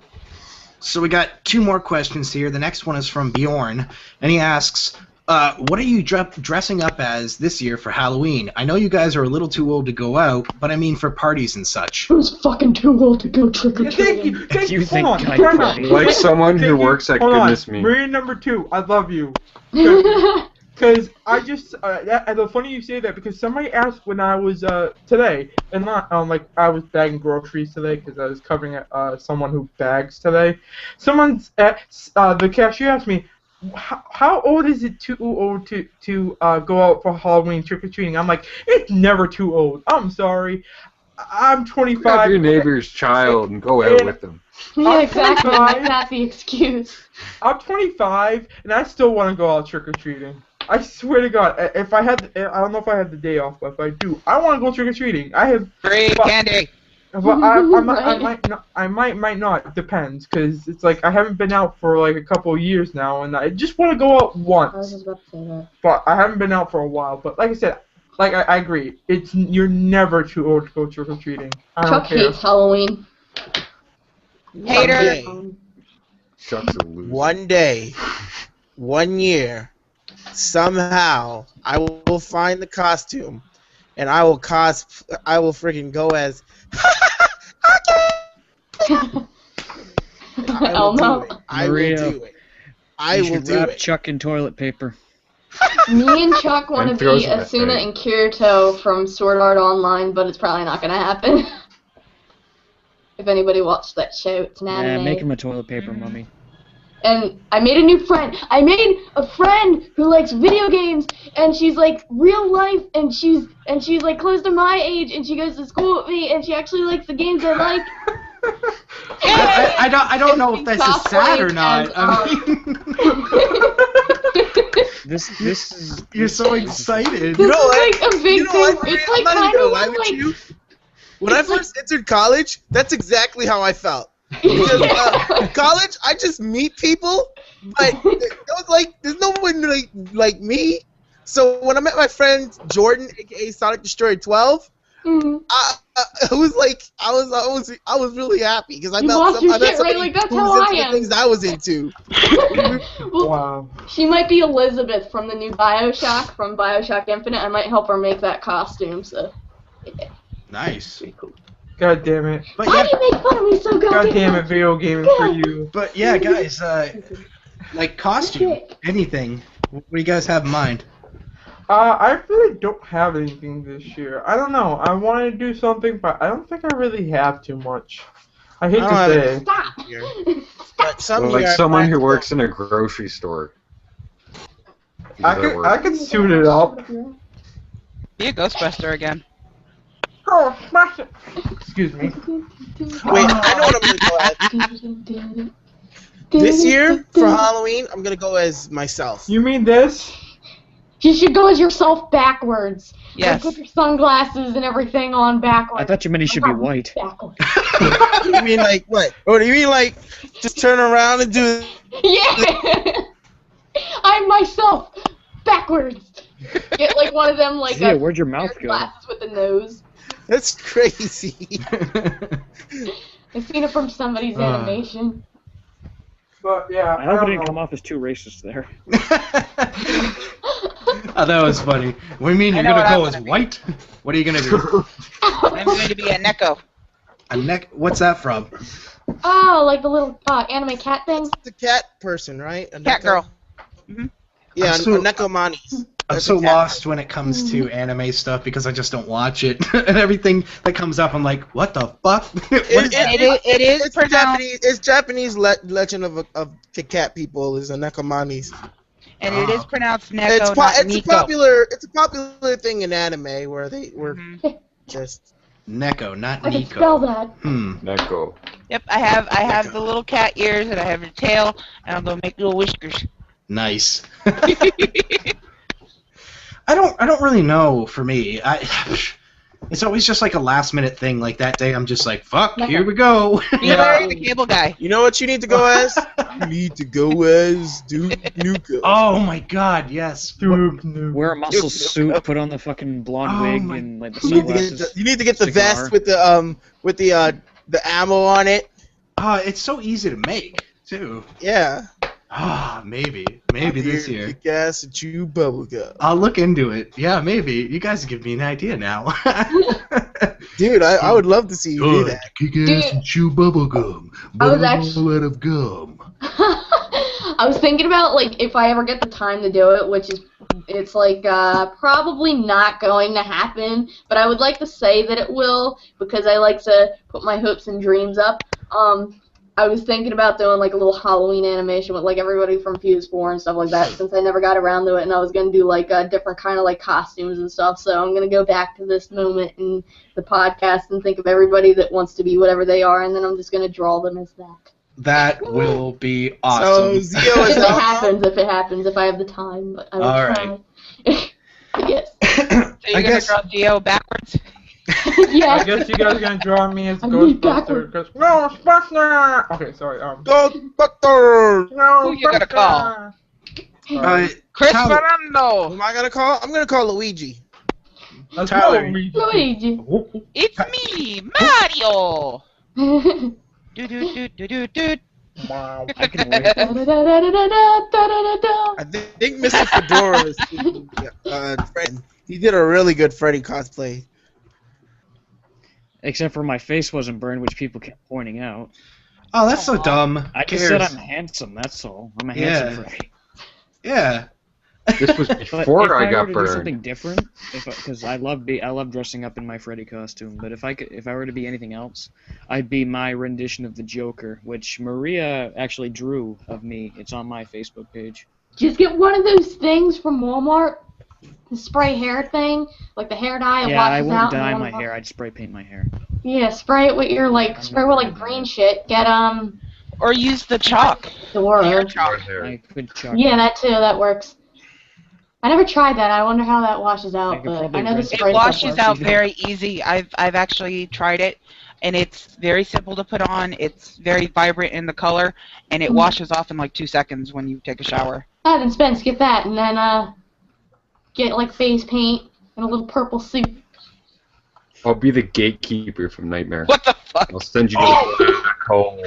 So we got 2 more questions here. The next one is from Bjorn, and he asks, what are you dressing up as this year for Halloween? I know you guys are a little too old to go out, but I mean for parties and such. Who's fucking too old to go trick-or-treating? You think hold on, I time out. could. Like someone who works at Hold on. Goodness Me. Marine number 2, I love you. Because I just, the funny you say that, because somebody asked when I was, today, and not, like, I was bagging groceries today, because I was covering, someone who bags today. The cashier asked me, how old is it too old to go out for Halloween trick-or-treating? I'm like, it's never too old. I'm sorry. I'm 25. Grab your neighbor's child and go out with them. Yeah, exactly. That's not the excuse. I'm 25, and I still want to go out trick-or-treating. I swear to God, if I had, I don't know if I had the day off, but if I do, I want to go trick-or-treating. I have Free candy. But I might not. It depends, because it's like I haven't been out for like a couple of years now, and I just want to go out I was once. just about to say that. But I haven't been out for a while. But like I said, like I agree, you're never too old to go trick or treating. I don't Chuck care. hates Halloween. Hater. Chuck's a loser. One day, 1 year, somehow I will find the costume, and I will freaking go as. I will do it. I will do it. I will do wrap it. Chuck in toilet paper. Me and Chuck want to And throws be him at Asuna Haney. and Kirito from Sword Art Online, but it's probably not going to happen. If anybody watched that show, it's an Yeah, anime. make him a toilet paper mummy. And I made a new friend. I made a friend who likes video games, and she's like real life, and she's like close to my age, and she goes to school with me, and she actually likes the games I like. I don't know if this is sad or not. I mean, This is. you're so excited. This know what? is like a big You know what, thing. Maria? It's like I'm not even kind gonna of lie with like you. When I first entered college, that's exactly how I felt. Because college, I just meet people, but it was like there's no one like me. So when I met my friend Jordan, aka Sonic Destroyer 12, Mhm. I was like, I was really happy because I You met lost your somebody shit, right? Like, that's who how was I into am. the things I was into. Well, Wow. she might be Elizabeth from the new Bioshock, from Bioshock Infinite. I might help her make that costume, so yeah, Nice. pretty cool. God damn it. But Why yeah, do you make fun of me so God goddamn damn it, much? video gaming for you. but yeah, guys, like costume, anything. What do you guys have in mind? I really don't have anything this year. I don't know. I wanted to do something, but I don't think I really have too much. I hate I to don't have say. Stop! Here. But some Well, like year I someone plan who to- works in a grocery store. I could suit it up. Be a Ghostbuster again. Oh, smash it. Excuse me. Wait, I know what I'm gonna go as. This year for Halloween, I'm gonna go as myself. You mean this? You should go as yourself backwards. Yes. Like, put your sunglasses and everything on backwards. I thought you meant he should be white. Backwards. You mean like what? Or do you mean like just turn around and do? Yeah! I'm myself backwards. Get like one of them like Yeah, where'd your mouth go? glasses with the nose. That's crazy. I've seen it from somebody's animation. But yeah, I hope it don't didn't know. come off as too racist there. Oh, that was funny. What do you mean I you're know gonna what go I'm as gonna be. white? What are you gonna do? I'm going to be a Neko. A neck? What's that from? Oh, like the little anime cat thing? It's the cat person, right? A Cat neko- girl. Yeah, I'm so- a Nekomani. I'm That's so a cat. lost when it comes to anime stuff because I just don't watch it, and everything that comes up, I'm like, what the fuck? What is that? It is It's pronounced, Japanese. It's Japanese legend of cat people. Is a Nekomanis. and it is pronounced Neko, It's not it's a Nico. popular. It's a popular thing in anime where they were Mhm. just. Neko, not I can spell Nico. that. Neko. Yep, I have the little cat ears, and I have a tail, and I'm gonna make little whiskers. Nice. I don't really know. For me, it's always just like a last minute thing. Like that day, I'm just like, fuck, here we go. Be Larry the Cable Guy. You know what you need to go as? You need to go as Duke Nukem. Oh my god, yes. Duke Nukem. Wear a muscle suit, put on the fucking blonde Oh wig, my- and like the You need to get sunglasses. the, you need to get the Cigar. vest with the ammo on it. It's so easy to make. too. Yeah. Ah, maybe this year. Kick ass and chew bubblegum. I'll look into it. Yeah, maybe. You guys give me an idea now. Dude, I would love to see you do that. Kick ass and chew bubblegum. I was actually- out of gum. I was thinking about, like, if I ever get the time to do it, which is, it's, like, probably not going to happen, but I would like to say that it will, because I like to put my hopes and dreams up. I was thinking about doing, like, a little Halloween animation with, like, everybody from Fuse-4 and stuff like that, since I never got around to it, and I was going to do, like, different kind of, like, costumes and stuff, so I'm going to go back to this moment in the podcast and think of everybody that wants to be whatever they are, and then I'm just going to draw them as that. That will be awesome. So Zeo is If it happens, if I have the time, but I will All try. Yes. So you're I gonna guess- draw Geo backwards? Yes. I guess you guys are gonna draw me as I need Ghostbuster. Ghostbuster! Okay, sorry. Ghostbusters! No, Who you gonna call? Chris Tyler- Who Fernando! am I gonna call? I'm gonna call Luigi. Tyler. Luigi. It's me, Mario! Do do do do do do. I can wait. I think Mr. Fedora is Fred. He did a really good Freddy cosplay. Except for my face wasn't burned, which people kept pointing out. Oh, that's so dumb. I Who just said cares? I'm handsome, that's all. I'm a Yeah. handsome Freddy. Yeah. This was But before if I were got to do burned. something different, because I love dressing up in my Freddy costume. But if I were to be anything else, I'd be my rendition of the Joker, which Maria actually drew of me. It's on my Facebook page. Just get one of those things from Walmart, the spray hair thing, like the hair dye. It Yeah, I washes wouldn't out dye and my all hair. I'd spray paint my hair. Yeah, spray it with your spray with like green shit. Get Or use the chalk. Dora. Hair chalk. I could chalk. Yeah, that too. That works. I never tried that. I wonder how that washes I out, could but probably I know the rinse it. spray It stuff washes works. out very easy. I've actually tried it, and it's very simple to put on. It's very vibrant in the color, and it washes off in like 2 seconds when you take a shower. Then Spence, get that, and then get like face paint and a little purple suit. I'll be the gatekeeper from Nightmare. What the fuck? I'll send you to the hole.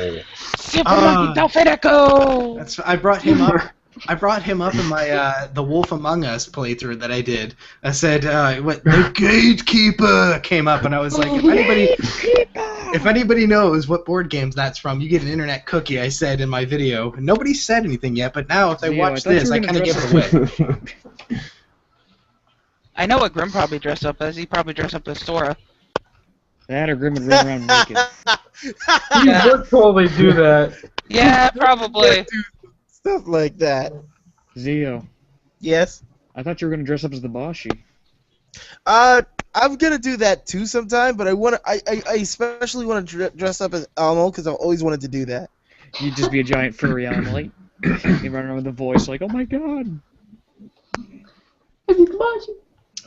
Super Monkey Delfinico! That's I brought him up. I brought him up in my The Wolf Among Us playthrough that I did. I said, the gatekeeper came up, and I was like, if anybody knows what board games that's from, you get an internet cookie. I said in my video. Nobody said anything yet, but now if they Zio, watch I thought you this, were I gonna kind of give dress it away. I know what Grim probably dressed up as. He probably dressed up as Sora. That or Grim would run around naked. You would totally do that. Yeah, probably. Stuff like that. Zio, Yes. I thought you were gonna dress up as the Boshi. I'm gonna do that too sometime, but I especially want to dress up as Elmo because I've always wanted to do that. You'd just be a giant furry animal. Like, you run around with a voice like, "Oh my god!"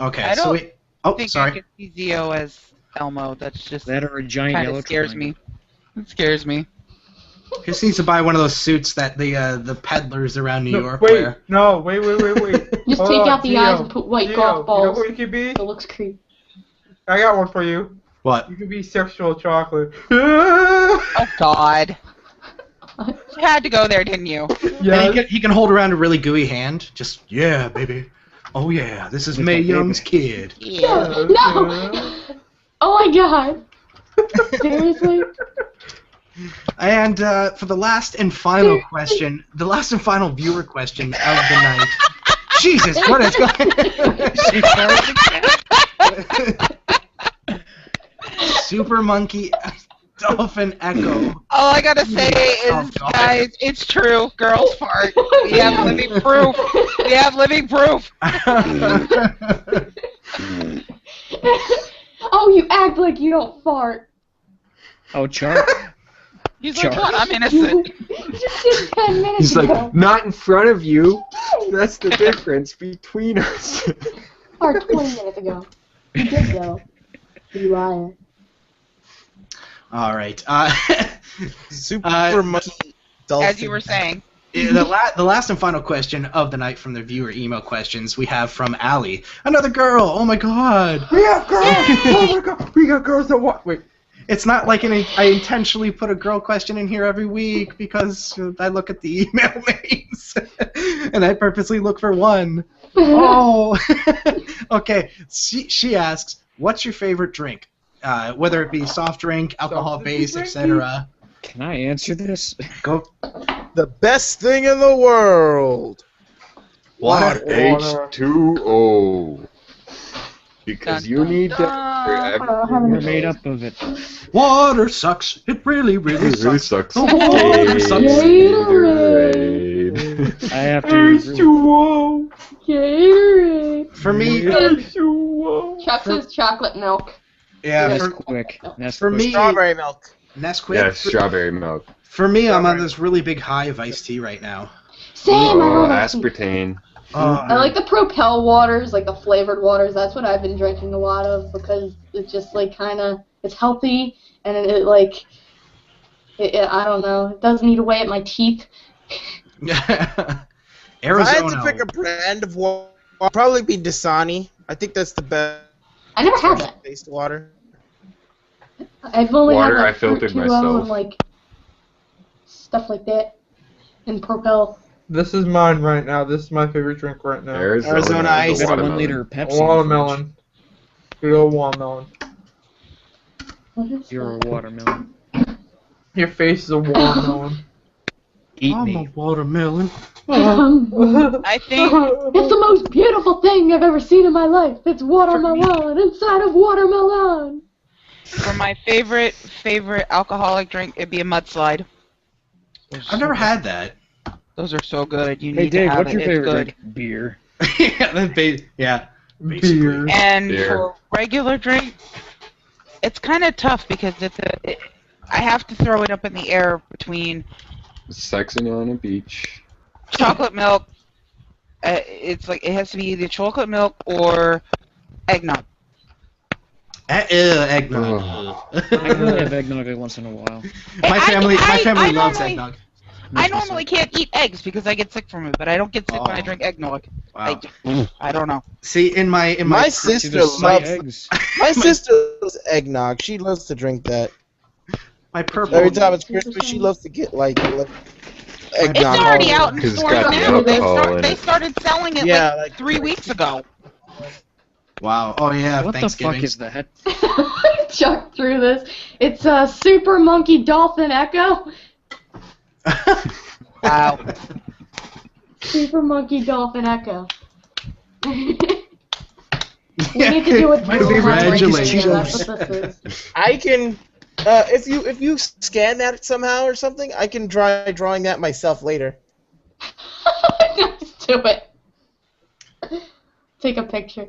Okay, I so don't we. Oh, I think I sorry. could see Zio as Elmo. That's just That or a giant kind yellow of scares triangle. me. It scares me. He just needs to buy one of those suits that the peddlers around New York Wait, wear. no, wait. Just Hold take on, out the Gio, eyes and put white Gio, golf You know balls. what you could be? It looks creepy. I got one for you. What? You could be sexual chocolate. Oh God. You had to go there, didn't you? Yeah. And he can hold around a really gooey hand. Just, yeah, baby. Oh, yeah, this is With Mae my Young's baby. kid. Yeah. No! Oh my god! Seriously? And for the last and final question, the last and final viewer question of the night. Jesus, what is going She farted again. Super Monkey Dolphin Echo. All I gotta say Oh, is, God. guys, it's true. Girls fart. We have living proof. We have living proof. Oh, you act like you don't fart. Oh, Chark. He's like, Sure. what? I'm innocent. Just did 10 minutes He's ago. like, not in front of you. That's the difference between us. Fart 20 minutes ago. You did though. You liar. All right. Super Monkey Dolphin. As you were saying. The last and final question of the night from the viewer email questions we have from Allie. Another girl. Oh my God. We have girls. Oh my god. We got girls that what? Wait. It's not like I intentionally put a girl question in here every week because I look at the email names and I purposely look for one. Oh, okay. She asks, "What's your favorite drink? Whether it be soft drink, alcohol-based, etc." Can I answer this? Go. The best thing in the world. Water. H2O. Because you need that. We're made up of it. Water sucks. It really, really It really sucks. sucks. The water sucks. Gatorade. I have to agree. H2O. Gatorade. For me, H2O. Chuck says chocolate milk. yeah. Nesquik. For me, Strawberry milk. Nesquik. Yeah, strawberry milk. For me, I'm on this really big high of iced tea right now. Same. Oh, I love it. aspartame. I like the Propel waters, like the flavored waters. That's what I've been drinking a lot of because it's just like kind of it's healthy and it I don't know, it doesn't eat away at my teeth. Arizona. If I had to pick a brand of water, it'd probably be Dasani. I think that's the best. I never had that. Based water. I've only Water had I like filtered Fruit 2O myself. and like stuff like that, and Propel. This is mine right now. This is my favorite drink right now. Arizona Ice. Got a 1 watermelon. liter Pepsi. Watermelon. Good old watermelon. You're a watermelon. Your face is a watermelon. Eat I'm me. a watermelon. I think It's the most beautiful thing I've ever seen in my life. It's watermelon inside of watermelon. for my favorite alcoholic drink, it'd be a mudslide. I've never had that. Those are so good. You Hey need to Dave, have what's it. your It's favorite good. drink? Beer. Yeah, basically. Beer. And Beer. for regular drink, it's kind of tough because I have to throw it up in the air between Sexing on a beach. chocolate milk. It's like it has to be either chocolate milk or eggnog. Eggnog. Oh. I can only have eggnog every once in a while. My family I loves normally- eggnog. I normally can't eat eggs because I get sick from it, but I don't get sick when I Oh. drink eggnog. Wow. I don't know. See, in my My See, sister there's some loves. eggs. My sister loves eggnog. She loves to drink that. my purple. Every time it's Christmas, she loves to get like eggnog. It's already out in 'Cause it's stores got the now. alcohol in They it. started selling it Yeah, like like 3 weeks ago. Wow. Oh yeah. What the Thanksgiving. fuck is that? Chuck through this. It's a Super Monkey Dolphin Echo. Wow. Super Monkey Dolphin Echo. We need to do a My drill favorite run right drink is here. Cheetos. That's what this is. I can. If you scan that somehow or something, I can try drawing that myself later. Let's do it. Take a picture,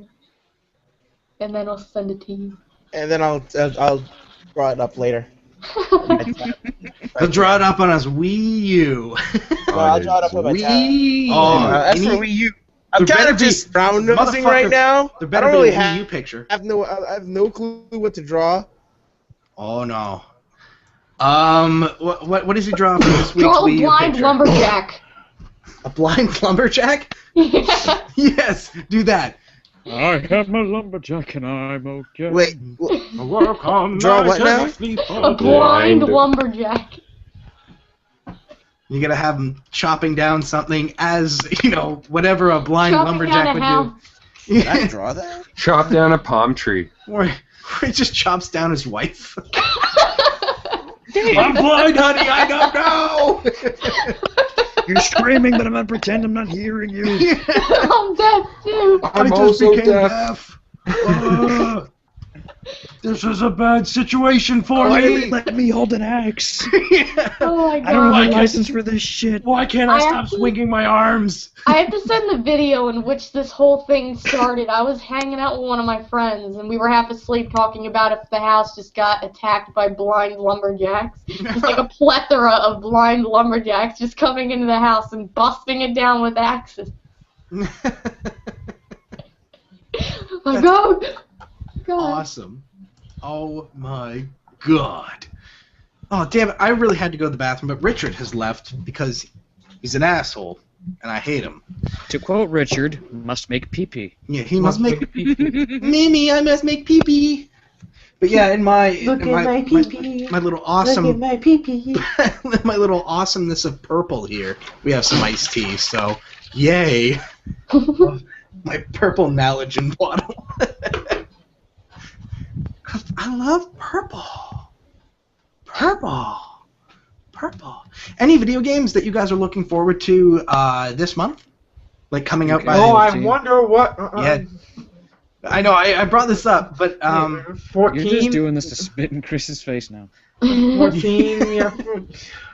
and then I'll send it to you. And then I'll draw it up later. He'll draw it up on his Wii U. No, I'll draw it up on my tab. Wii. As for Wii U, I'm There kind better of be- just round nosing motherfucker, right now. There I better don't be really a Wii U picture. I have no clue what to draw. Oh no. What does he draw for this week's Draw a Wii U blind picture? lumberjack. A blind lumberjack? Yeah. Yes, do that. I have my lumberjack and I'm okay. Wait, Welcome. Draw what now? A blind lumberjack. You gotta have him chopping down something as, whatever a blind Chopping lumberjack down a would house. do. can I draw that? Chop down a palm tree. Or he just chops down his wife. I'm blind, honey, I don't know! You're screaming, but I'm gonna pretend I'm not hearing you. I'm dead too. I I'm just also became deaf. This is a bad situation for Why me. did they let me hold an axe? Oh my I don't have god. a license for this shit. Why can't I stop swinging my arms? I have to send the video in which this whole thing started. I was hanging out with one of my friends, and we were half asleep talking about if the house just got attacked by blind lumberjacks. Just like a plethora of blind lumberjacks just coming into the house and busting it down with axes. Like, oh, God. Awesome. Oh my god. Oh, damn it. I really had to go to the bathroom, but Richard has left because he's an asshole, and I hate him. To quote Richard, must make pee-pee. Yeah, he must make... Mimi, I must make pee-pee. But yeah, in my Look in at my pee-pee. my little awesome Look at my pee-pee. my little awesomeness of purple here, we have some iced tea. So yay, my purple Nalogen bottle. I love purple. Purple. Any video games that you guys are looking forward to this month? Like coming out by... Oh, I wonder what... Yeah. I know, I brought this up, but... 14? You're just doing this to spit in Chris's face now. 14, yeah. You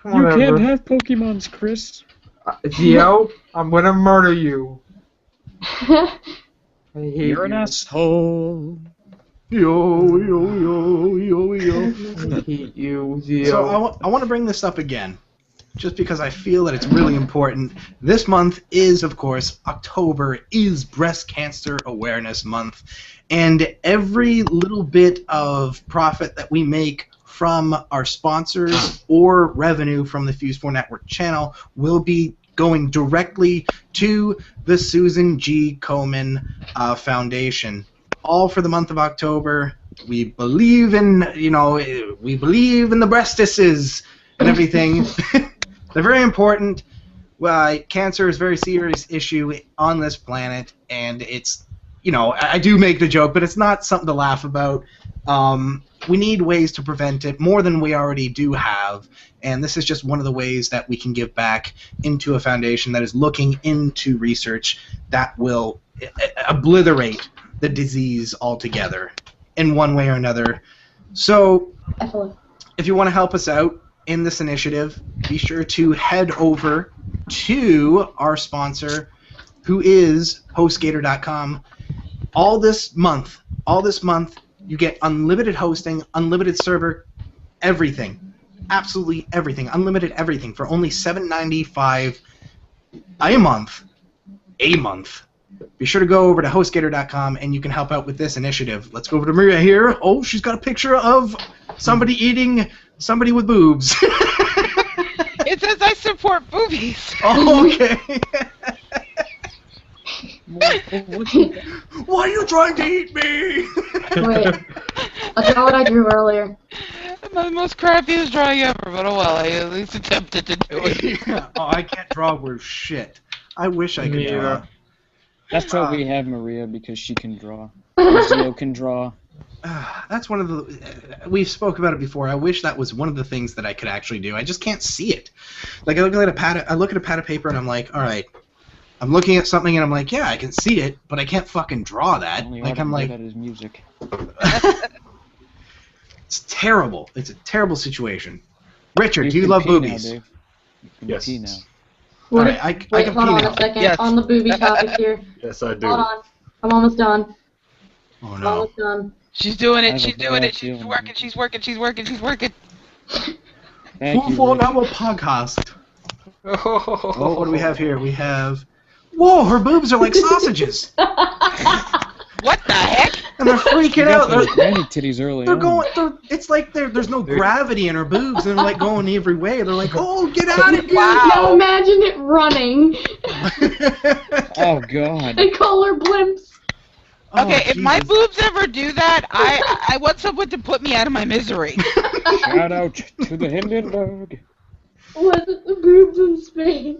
can't have Pokemons, Chris. Zeo, I'm gonna murder you. I hate You're an you. asshole. Yo. I hate you, Zeo. So I want to bring this up again, just because I feel that it's really important. This month is, of course, October is Breast Cancer Awareness Month, and every little bit of profit that we make from our sponsors or revenue from the Fuse-4 Network channel will be going directly to the Susan G. Komen Foundation. All for the month of October. We believe in, we believe in the breastises and everything. They're very important. Well, cancer is a very serious issue on this planet, and it's, I do make the joke, but it's not something to laugh about. We need ways to prevent it more than we already do have, and this is just one of the ways that we can give back into a foundation that is looking into research that will obliterate the disease altogether in one way or another. So if you want to help us out in this initiative, be sure to head over to our sponsor, who is HostGator.com. All this month, you get unlimited hosting, unlimited server, everything. Absolutely everything. Unlimited everything for only $7.95 a month. Be sure to go over to HostGator.com and you can help out with this initiative. Let's go over to Maria here. Oh, she's got a picture of somebody eating somebody with boobs. It says I support boobies. Oh, okay. Why are you trying to eat me? Wait, I know what I drew earlier. The most crappiest drawing ever, but oh well, I at least attempted to do it. Yeah. Oh, I can't draw worth shit. I wish I could draw. That's why we have Maria, because she can draw. Zeo can draw. That's one of the... we've spoke about it before. I wish that was one of the things that I could actually do. I just can't see it. Like, I look at a pad of paper and I'm like, all right. I'm looking at something and I'm like, yeah, I can see it, but I can't fucking draw that. Like, I'm like... that is music. It's terrible. It's a terrible situation. Richard, do you love boobies? Yes. Pee now. All right, I Wait, can hold pee on now. a second. Yes. On the booby topic here. Yes, I do. Hold on. I'm almost done. Oh, I'm no. almost done. She's doing I it. have She's a doing bad it. She's feeling. working. She's working. She's working. She's working. Thank you, Full Rich. Hour podcast. Oh, Oh, what do we have here? We have... Whoa, her boobs are like sausages. What the heck? And they're freaking You got out. those granny titties early They're on. going. It's like there's no gravity in her boobs, and they're like going every way. They're like, "Oh, get out of here!" Now imagine it running. Oh, God. They call her blimps. Oh, Okay, if my Jesus. boobs ever do that, I want someone to put me out of my misery. Shout out to the Hindenburg. Was it the boobs in space?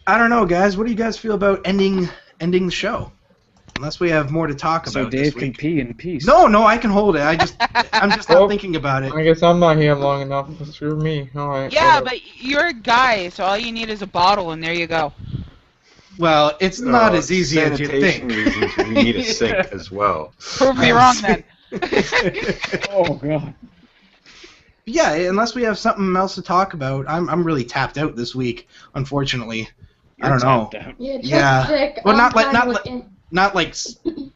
I don't know, guys. What do you guys feel about ending the show? Unless we have more to talk So about Dave this can week. pee in peace. No, I can hold it. I'm just not Well, thinking about it. I guess I'm not here long enough. Screw me. Alright. Yeah, whatever. but you're a guy, so all you need is a bottle, and there you go. Well, it's not as easy as you sanitation think. reasons, we need a sink as well. Prove me wrong, then. Oh, God. Yeah, unless we have something else to talk about, I'm really tapped out this week. Unfortunately, I don't know. Tapped out. Yeah, check Yeah. sick. Well, I'm not kinda like- Not like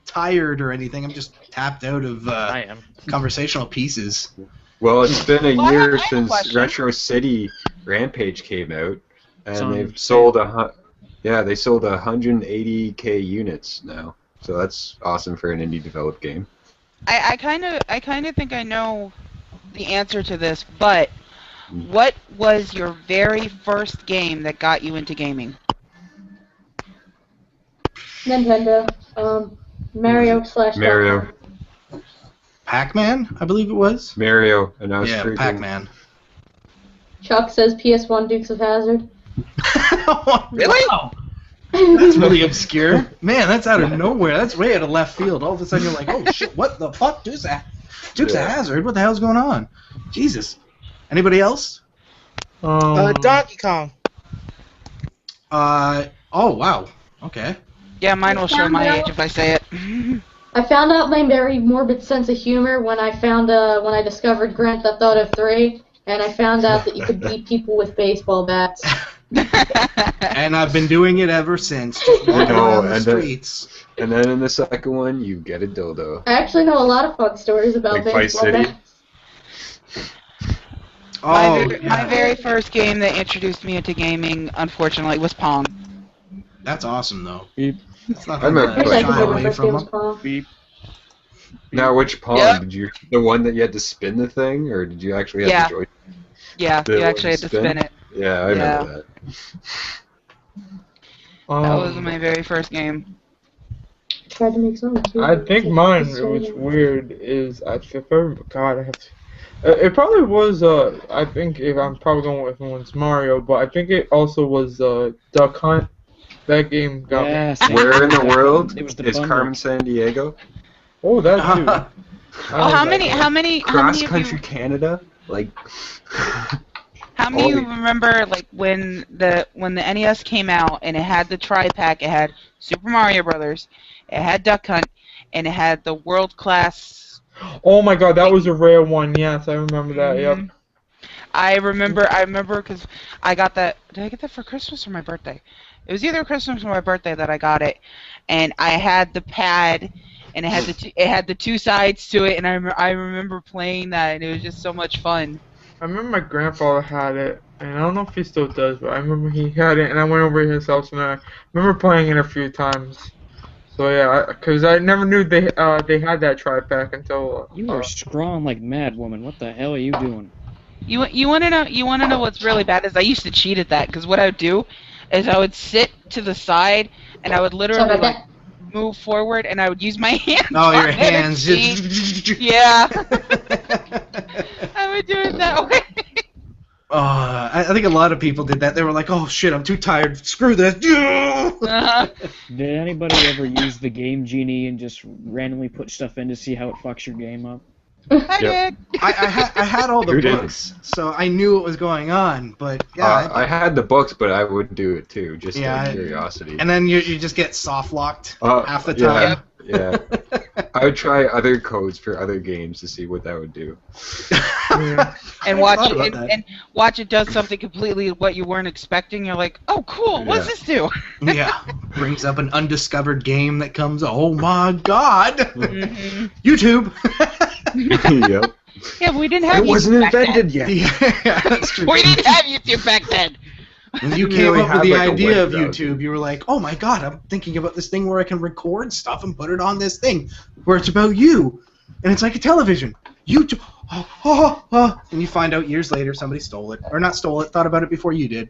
tired or anything. I'm just tapped out of I am. conversational pieces. Well, it's been a Well, I year have a since question. Retro City Rampage came out, It's and on they've sale. sold they sold 180k units now. So that's awesome for an indie developed game. I kind of think I know the answer to this, but what was your very first game that got you into gaming? Nintendo. Mario / Mario. Pac-Man, I believe it was. Mario, and I was Yeah, freaking... Pac-Man. Chuck says PS1 Dukes of Hazzard. Really? Wow. That's really obscure. Man, that's out of nowhere. That's way out of left field. All of a sudden you're like, oh shit, what the fuck? Dukes of Hazzard? What the hell's going on? Jesus. Anybody else? Donkey Kong. Oh, wow. Okay. Yeah, mine will show my age if I say it. I found out my very morbid sense of humor when I discovered Grand Theft Auto 3, and I found out that you could beat people with baseball bats. And I've been doing it ever since. Just walking around the streets. And then in the second one, you get a dildo. I actually know a lot of fun stories about Like Vice baseball City? bats. My very first game that introduced me into gaming, unfortunately, was Pong. That's awesome, though. Beep. It's not I remember I wish I could shy say my away first from game was them. Pong. Beep. Now, which Pong? Yep. Did you... The one that you had to spin the thing, or did you actually have Yeah. to joy? Yeah, The you actually had to spin? spin it. Yeah, I remember that. That was my very first game. Tried to make something too. I think mine, which weird, is I prefer. God, I have to. It probably was. I think if I'm probably going with one's Mario, but I think it also was Duck Hunt. That game got me. Yes. Where in the world It was the is bundle. Carmen San Diego? Oh, that too. Oh, how many Cross of country you, Canada? Like. how many of you Holy- remember like when the NES came out and it had the tri-pack? It had Super Mario Brothers, it had Duck Hunt, and it had the World Class. Oh my God, that was a rare one. Yes, I remember that. Yep. Mhm. I remember because I got that. Did I get that for Christmas or my birthday? It was either Christmas or my birthday that I got it, and I had the pad, and it had the two sides to it, and I remember playing that, and it was just so much fun. I remember my grandfather had it, and I don't know if he still does, but I remember he had it, and I went over to his house, and I remember playing it a few times. So yeah, because I never knew they had that tri-pack until. You are scrawling like mad, woman. What the hell are you doing? You want to know what's really bad is I used to cheat at that because what I would do is I would sit to the side and I would literally like move forward and I would use my hands. Oh, your on it and hands. cheat. Yeah. I would do it that way. I think a lot of people did that. They were like, oh shit, I'm too tired. Screw this. Uh-huh. Did anybody ever use the Game Genie and just randomly put stuff in to see how it fucks your game up? I Yep. did. I had all the Who didn't? books, so I knew what was going on. But yeah, I had the books, but I would do it too, just Yeah, out I- of curiosity. and then you just get soft locked Uh, half the yeah. time. Yeah. I would try other codes for other games to see what that would do. Yeah. And I watch thought it about and, that. and watch it does something completely what you weren't expecting. You're like, oh cool, what does Yeah. this do? Yeah, brings up an undiscovered game that comes. Oh my God! Mm-hmm. YouTube. Yep. Yeah, but we didn't have It wasn't YouTube back then. invented yet. Yeah, that's true. We didn't have YouTube back then. When you We came really up with had, the like, a idea web of browser. YouTube, you were like, "Oh my God, I'm thinking about this thing where I can record stuff and put it on this thing where it's about you, and it's like a television." YouTube, and you find out years later somebody stole it, or not stole it, thought about it before you did.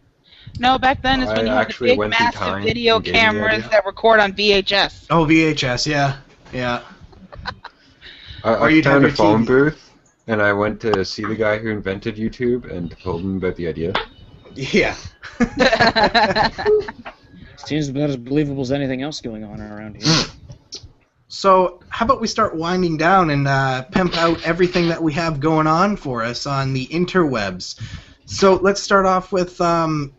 No, back then is I when you had the actually big, went through massive time video and gave me the cameras idea. that record on VHS. Oh, VHS, yeah. Or I you'd found have a your phone TV. booth, and I went to see the guy who invented YouTube and told him about the idea. Yeah. Seems about as believable as anything else going on around here. So, how about we start winding down and pimp out everything that we have going on for us on the interwebs. So, let's start off with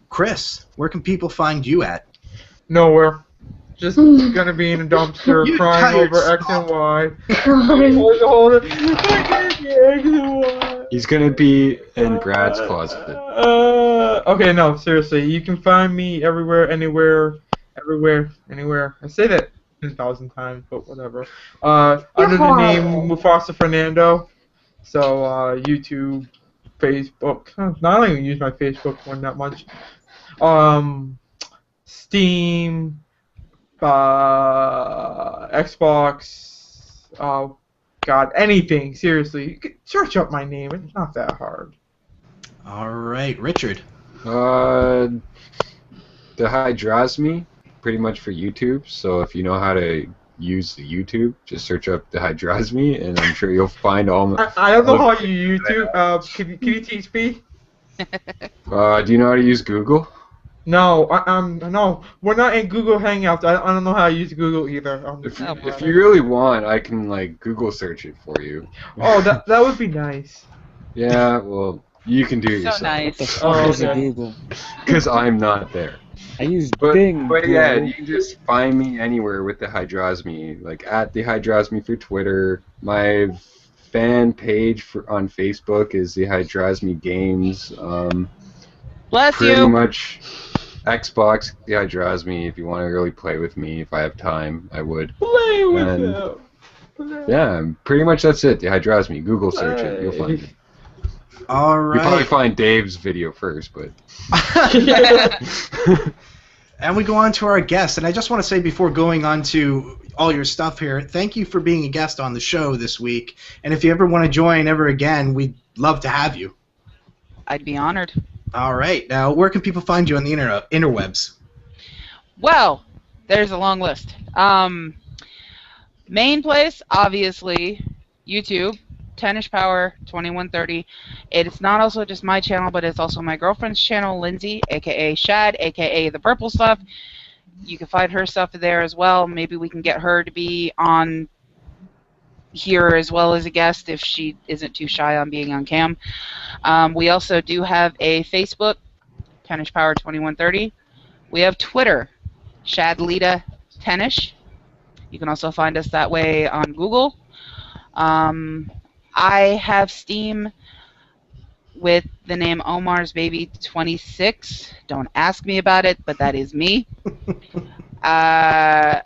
Chris. Where can people find you at? Nowhere. Just gonna be in a dumpster You crying tired over X snob. and Y. Crying. Hold it. I can't see X and Y. He's gonna be in Grad's closet. Okay, no, seriously. You can find me everywhere, anywhere. I say that 10,000 times, but whatever. Under the name MufasaFernando. So, YouTube, Facebook. I don't even use my Facebook one that much. Steam, Xbox. Oh, God, anything. Seriously, you can search up my name. It's not that hard. All right, Richard. TheHydrosme, pretty much for YouTube. So if you know how to use the YouTube. Just search up TheHydrosme, and I'm sure you'll find all. I don't know how you YouTube. Can you teach me? Do you know how to use Google? No, no, we're not in Google Hangouts. I don't know how to use Google either. If you really want, I can like Google search it for you. Oh, that would be nice. Yeah, well, you can do it So yourself. nice. What the fuck is a okay. Google? Because I'm not there. I use But Bing. yeah, bro. you can just find me anywhere with TheHydrosme, like at TheHydrosme for Twitter. My fan page on Facebook is TheHydrosme Games. Bless Pretty you. much Xbox, TheHydrosme. If you want to really play with me, if I have time, I would. Play with And- it. Yeah, pretty much that's it. TheHydrosme. Google search it, you'll find it. All You'll probably right. find Dave's video first, but. And we go on to our guest, and I just want to say before going on to all your stuff here, thank you for being a guest on the show this week. And if you ever want to join ever again, we'd love to have you. I'd be honored. All right. Now, where can people find you on the interwebs? Well, there's a long list. Main place, obviously, YouTube, Tennis Power 2130. It's not also just my channel, but it's also my girlfriend's channel, Lindsay, aka Shad, aka the Purple Stuff. You can find her stuff there as well. Maybe we can get her to be on here as well as a guest if she isn't too shy on being on cam. We also do have a Facebook, Tennis Power 2130. We have Twitter, Shadlita Tennis. You can also find us that way on Google. I have Steam with the name Omar's Baby 26. Don't ask me about it, but that is me. I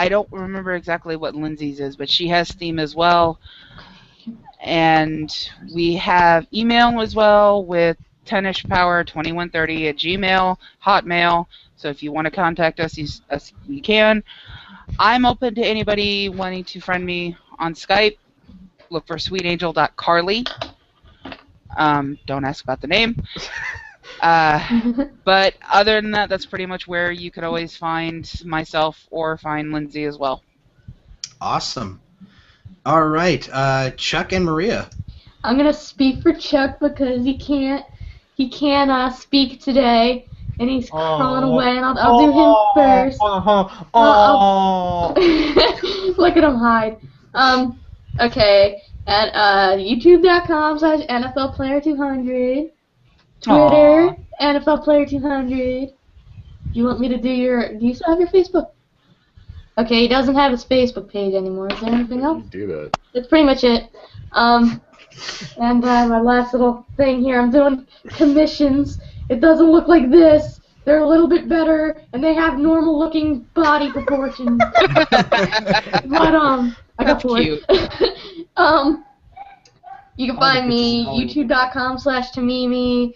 don't remember exactly what Lindsay's is, but she has Steam as well. And we have email as well with tennispower2130@Gmail, Hotmail. So if you want to contact us, you can. I'm open to anybody wanting to friend me on Skype. Look for sweetangel.carly. Don't ask about the name. But other than that, that's pretty much where you could always find myself or find Lindsay as well. Awesome. All right. Chuck and Maria. I'm gonna speak for Chuck because he can't speak today, and he's crawling away, and I'll do him first. Look at him hide. Okay, at youtube.com/NFLPlayer200, Twitter, NFLPlayer200. You want me to do do you still have your Facebook? Okay, he doesn't have his Facebook page anymore. Is there anything else? Do that. That's pretty much it. And my last little thing here, I'm doing commissions. It doesn't look like this. They're a little bit better, and they have normal-looking body proportions. But I got bored. Cute. You can find me youtube.com/Tamimi,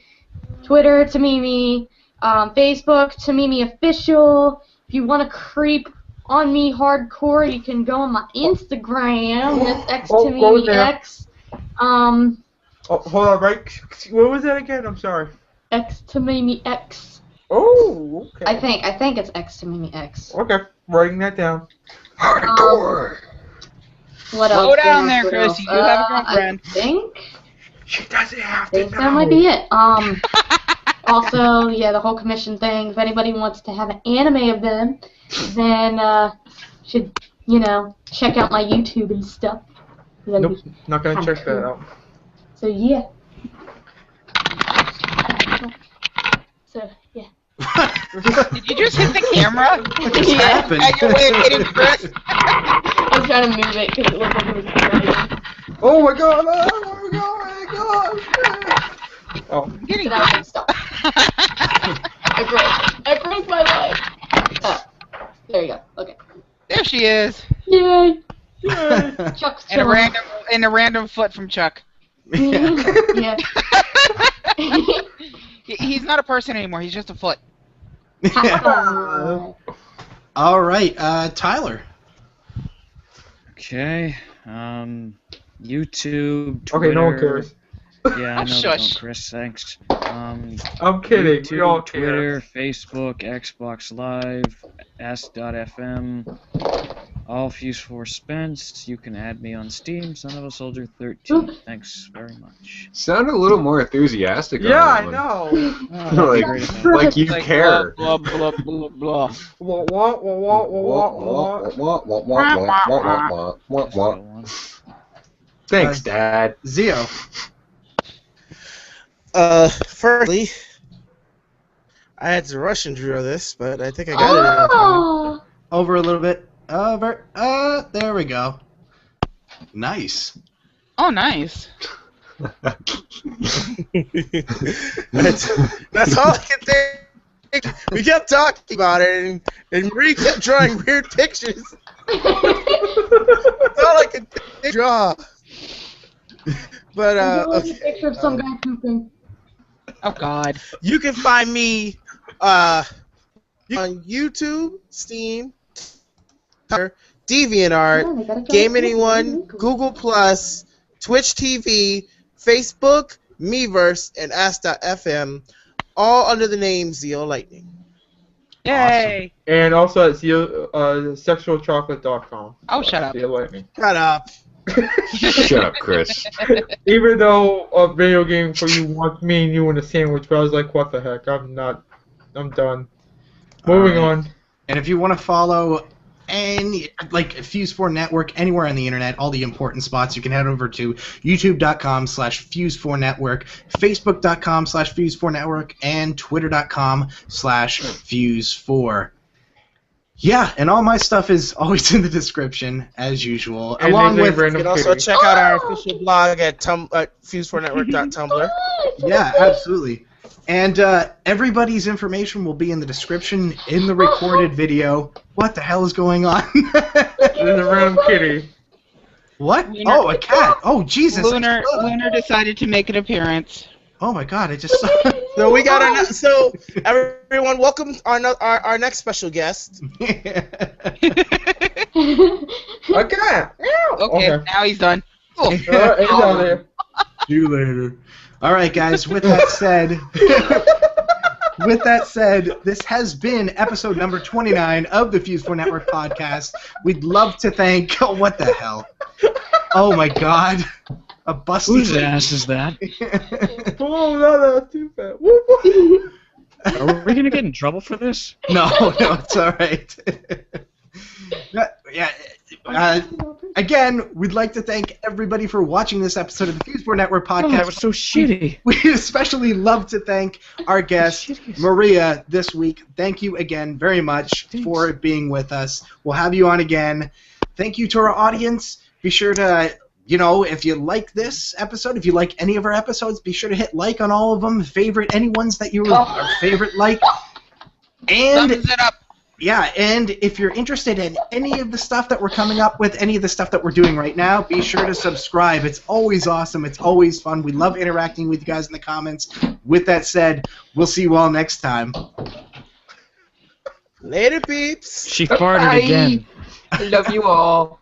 Twitter Tamimi, Facebook Tamimi Official. If you want to creep on me hardcore, you can go on my Instagram. That's xTamimiX. Hold on, right? What was that again? I'm sorry. xTamimiX. Oh, okay. I think it's xTamimiX. Okay, writing that down. Hardcore. What else? Slow down What there, else? Chris. You do have a girlfriend. I think She doesn't have to know. that might be it. Also, yeah, the whole commission thing. If anybody wants to have an anime of them, then should check out my YouTube and stuff. Nope, not gonna check that out. So yeah. So yeah. Did you just hit the camera? What just happened? At your way of hitting Chris? I was trying to move it because it looked like it was dying. Oh my god! Oh my god! Oh. Getting So that was stop. I broke my leg. Oh, there you go. Okay. There she is. Yay! Chuck's And a chilling. random foot from Chuck. Yeah. He's not a person anymore. He's just a foot. All right. Tyler. Okay. YouTube, Twitter. Okay, no one cares. Yeah, I know. Shush. Don't, Chris. Thanks. I'm kidding. We all YouTube, care. Twitter, Facebook, Xbox Live, S.fm, All Fuse-4 spent. You can add me on Steam, Son of a Soldier 13. Thanks very much. Sound a little more enthusiastic on Yeah, that I one. know. Oh, that'd be great if I- Like you Like, care. Blah, blah, blah, blah, blah. Just go on. Thanks, Dad. Zeo. Firstly, I had to rush and draw this, but I think I got it in time. Oh, Over a little bit. There we go. Nice. Oh, nice. That's all I can think. We kept talking about it, and Marie kept drawing weird pictures. That's all I could draw. But I'm drawing okay. a picture of some guy pooping. Oh, God. You can find me on YouTube, Steam, Twitter, DeviantArt, Man, I gotta draw Game a picture. Anyone, Google Plus, Twitch TV, Facebook, Miiverse, and Ask.fm, all under the name Zeolightning. Yay. And also at sexualchocolate.com. Oh, shut up. Zeolightning. Shut up. Shut up, Chris. Even though a video game for you wants me and you in a sandwich, but I was like, what the heck? I'm done. Moving on. And if you want to follow any, like Fuse-4 Network anywhere on the internet, all the important spots, you can head over to youtube.com/Fuse4Network, facebook.com/Fuse4Network, and twitter.com/Fuse4. Yeah, and all my stuff is always in the description, as usual. And along there's a with, random You can also kitty. check out our official blog at fuse4network.tumblr. yeah, absolutely. And everybody's information will be in the description in the recorded video. What the hell is going on? There's a random kitty. What? Lunar- Oh, a cat. Oh, Jesus. Lunar decided to make an appearance. Oh my God! I just saw. So we got our so everyone, welcome our next special guest. A cat. Okay, now he's done. Oh. He's down there. See you later. All right, guys. With that said, this has been episode number 29 of the Fuse-4 Network podcast. We'd love to thank. Oh, what the hell? Oh my God! A busty. Whose ass is that? Oh, no, that's too bad. Are we gonna get in trouble for this? No, it's all right. Yeah. Again, we'd like to thank everybody for watching this episode of the Fuse-4 Network podcast. Oh, that was so shitty. We especially love to thank our guest, Maria, this week. Thank you again very much for being with us. We'll have you on again. Thank you to our audience. Be sure to, if you like this episode, if you like any of our episodes, be sure to hit like on all of them, favorite any ones that you favorite like. And Thumbs it up. yeah, and if you're interested in any of the stuff that we're coming up with, any of the stuff that we're doing right now, be sure to subscribe. It's always awesome. It's always fun. We love interacting with you guys in the comments. With that said, we'll see you all next time. Later, peeps. She farted again. I love you all.